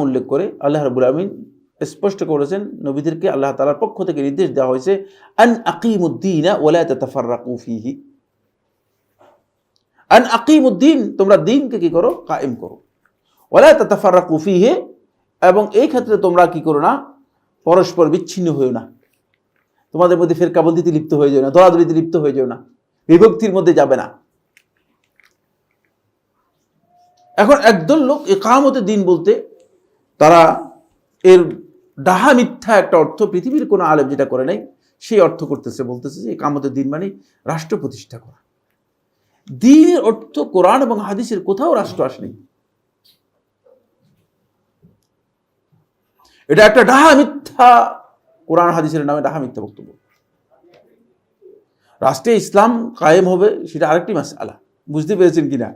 উল্লেখ করে আল্লাহ রাব্বুল আলামিন স্পষ্ট করেছেন, নবীদেরকে আল্লাহ তাআলার পক্ষ থেকে নির্দেশ দেওয়া হয়েছে, আন আকিমুদ্দীনা ওয়া লা তাতাফাররাকু ফীহি। আন আকিমুদ্দীন, তোমরা দ্বীনকে কি করো, কায়েম করো, ওয়া লা তাতাফাররাকু ফীহি, এবং এই ক্ষেত্রে তোমরা কি করো না, পরস্পর বিচ্ছিন্ন হয়েও না, তোমাদের মধ্যে ফিরকাবন্দিতে লিপ্ত হয়ে যাও না, দলাদলিতে লিপ্ত হয়ে যাও না, বিভক্তির মধ্যে যাবে না। এখন একদল লোক ইকামতে দিন বলতে তারা এর ডাহা মিথ্যা একটা অর্থ পৃথিবীর কোনো আলেম যেটা করে নাই সেই অর্থ করতেছে, বলতেছে যে ইকামতে দিন মানে রাষ্ট্র প্রতিষ্ঠা করা। দ্বীনের অর্থ কোরআন এবং হাদিসের কোথাও রাষ্ট্র আসেনি। এটা একটা ডাহা মিথ্যা, কোরআন হাদিসের নামে ডাহা মিথ্যা বক্তব্য। রাষ্ট্রে ইসলাম কায়েম হবে সেটা আরেকটি মাসআলা, বুঝতে পেরেছেন কিনা?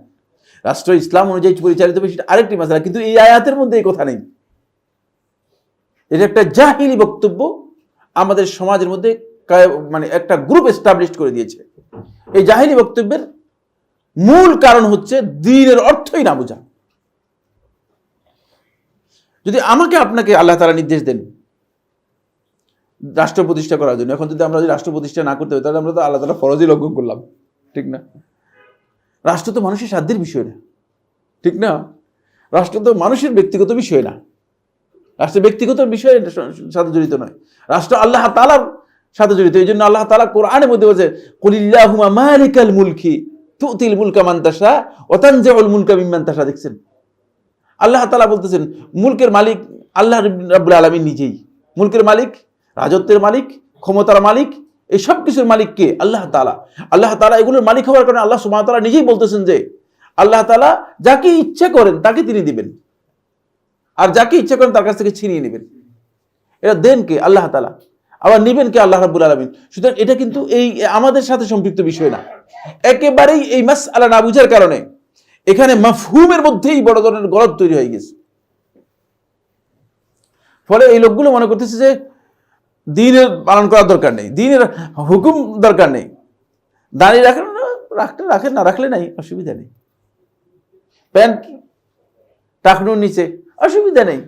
রাষ্ট্র ইসলাম অনুযায়ী পরিচালিত হবে সেটা আরেকটি মাসআলা, কিন্তু এই আয়াতের মধ্যে এই কথা নেই। এটা একটা জাহিলি বক্তব্য আমাদের সমাজের মধ্যে মানে একটা গ্রুপ এস্টাবলিশ করে দিয়েছে। এই জাহিলি বক্তব্যের মূল কারণ হচ্ছে দ্বীনের অর্থই না বোঝা। যদি আমাকে আপনাকে আল্লাহ তাআলা নির্দেশ দেন রাষ্ট্র প্রতিষ্ঠা করার জন্য, এখন যদি আমরা রাষ্ট্র প্রতিষ্ঠা না করতে হয় তাহলে আমরা তো আল্লাহ তাআলা ফরজই লঙ্ঘন করলাম, ঠিক না? রাষ্ট্র তো মানুষের সাধ্যের বিষয় না, ঠিক না? রাষ্ট্র তো মানুষের ব্যক্তিগত বিষয় না, রাষ্ট্র ব্যক্তিগত বিষয়ের সাথে জড়িত নয়, রাষ্ট্র আল্লাহ তাআলার সাথে জড়িত। এই জন্য আল্লাহ তাআলা কোরআনের মধ্যে বলছে কুলিল্লাহুম্মা মালিকাল মুলকি তুতিল মুলকা মান তাশা ওয়া তানজিউল মুলকা মিম্মান তাশা। দেখছেন, আল্লাহ তাআলা বলতেছেন মুলকের মালিক আল্লাহ রাব্বুল আলামিন নিজেই। মুলকের মালিক, রাজত্বের মালিক, ক্ষমতার মালিক, এই সব কিছুর মালিক কে? আল্লাহ তাআলা। আল্লাহ তাআলা এগুলোর মালিক হওয়ার কারণে আল্লাহ সুবহানাহু ওয়া তাআলা নিজেই বলতেছেন যে আল্লাহ তাআলা যাকে ইচ্ছা করেন তাকে তিনি দিবেন, আর যাকে ইচ্ছা করেন তার কাছ থেকে ছিনিয়ে নেবেন। এটা দেন কে? আল্লাহ তাআলা। আবার নিবেন কে? আল্লাহ রাব্বুল আলামিন। সুতরাং এটা কিন্তু এই আমাদের সাথে সম্পৃক্ত বিষয় না। একেবারেই এই মাসআলা না বুঝার কারণে এখানে মাফহুমের মধ্যেই বড় ধরনের গলদ তৈরি হয়ে গেছে। ফলে এই লোকগুলো মনে করতেছে যে দ্বীনের পালন করার দরকার নেই, দ্বীনের হুকুম দরকার নেই, দাঁড়িয়ে রাখেন না রাখলে নাই, অসুবিধা নেই। প্যান্ট টাকনুর নিচে, অসুবিধা নেই।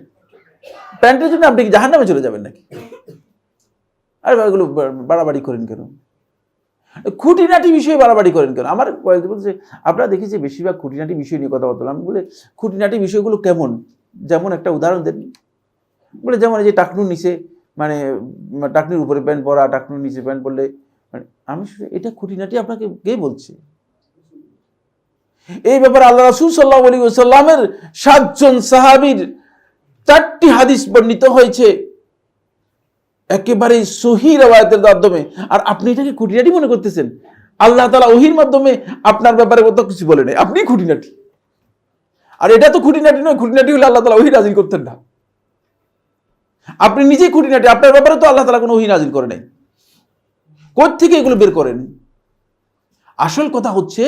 প্যান্টের জন্য আপনি কি জাহান্নামে চলে যাবেন নাকি? আরে এগুলো বাড়াবাড়ি করেন কেন? খুঁটিনাটি বিষয়ে বাড়াবাড়ি করেন কেন? আমার কয়েকজন বলছে আপনারা দেখেছি বেশিরভাগ খুঁটিনাটি বিষয় নিয়ে কথা বললাম। আমি বলে খুঁটিনাটি বিষয়গুলো কেমন? যেমন একটা উদাহরণ দেন। বলে যেমন এই যে টাকনুর নিচে, মানে টাকনির উপরে প্যান্ট পরা, টাকনুর নিচে প্যান্ট পরলে, মানে আমি এটা খুঁটিনাটি আপনাকে কে বলছে? এই ব্যাপারে আল্লাহ রাসূল সাল্লাল্লাহু আলাইহি ওয়াসাল্লামের 7 জন সাহাবীর 4টি হাদিস বর্ণিত হয়েছে একেবারে সহিহ রওয়ায়াতের মাধ্যমে, আর আপনি এটাকে খুঁটিনাটি মনে করতেছেন। আল্লাহ তাআলা ওহীর মাধ্যমে আপনার ব্যাপারে কত কিছু বলে নাই, আপনি খুঁটিনাটি। আর এটা তো খুঁটিনাটি নয়, খুঁটিনাটি হলে আল্লাহ তাআলা ওহী নাযিল করতেন না। আপনি নিজেই খুঁটিনাটি, আপনার ব্যাপারে তো আল্লাহ তাআলা কোনো ওহী নাযিল করে নাই। কোথা থেকে এগুলো বের করেন? আসল কথা হচ্ছে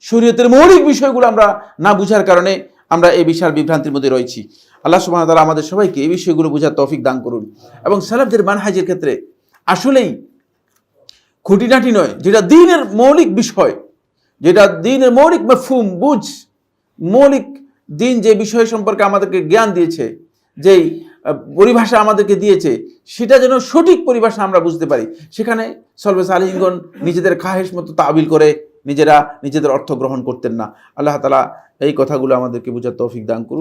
শরীয়তের মৌলিক বিষয়গুলো আমরা না বুঝার কারণে আমরা এই বিশাল বিভ্রান্তির মধ্যে রয়েছি। আল্লাহ সুবহানাহু ওয়া তাআলা আমাদের সবাইকে এই বিষয়গুলো বোঝার তৌফিক দান করুন। এবং সালাফদের মানহাজের ক্ষেত্রে আসলেই খুঁটিনাটি নয়, যেটা দ্বীনের মৌলিক বিষয়, যেটা দ্বীনের মৌলিক মাফহুম, বুঝ, মৌলিক দ্বীন যে বিষয় সম্পর্কে আমাদেরকে জ্ঞান দিয়েছে, যেই পরিভাষা আমাদেরকে দিয়েছে, সেটা যেন সঠিক পরিভাষা আমরা বুঝতে পারি। সেখানে সলবে সালিহিনগণ নিজেদের খাহেশ মতো তাবিল করে নিজেদের অর্থ গ্রহণ করতেন না। আল্লাহ তাআলা এই কথাগুলো আমাদেরকে বোঝার তৌফিক দান করুন।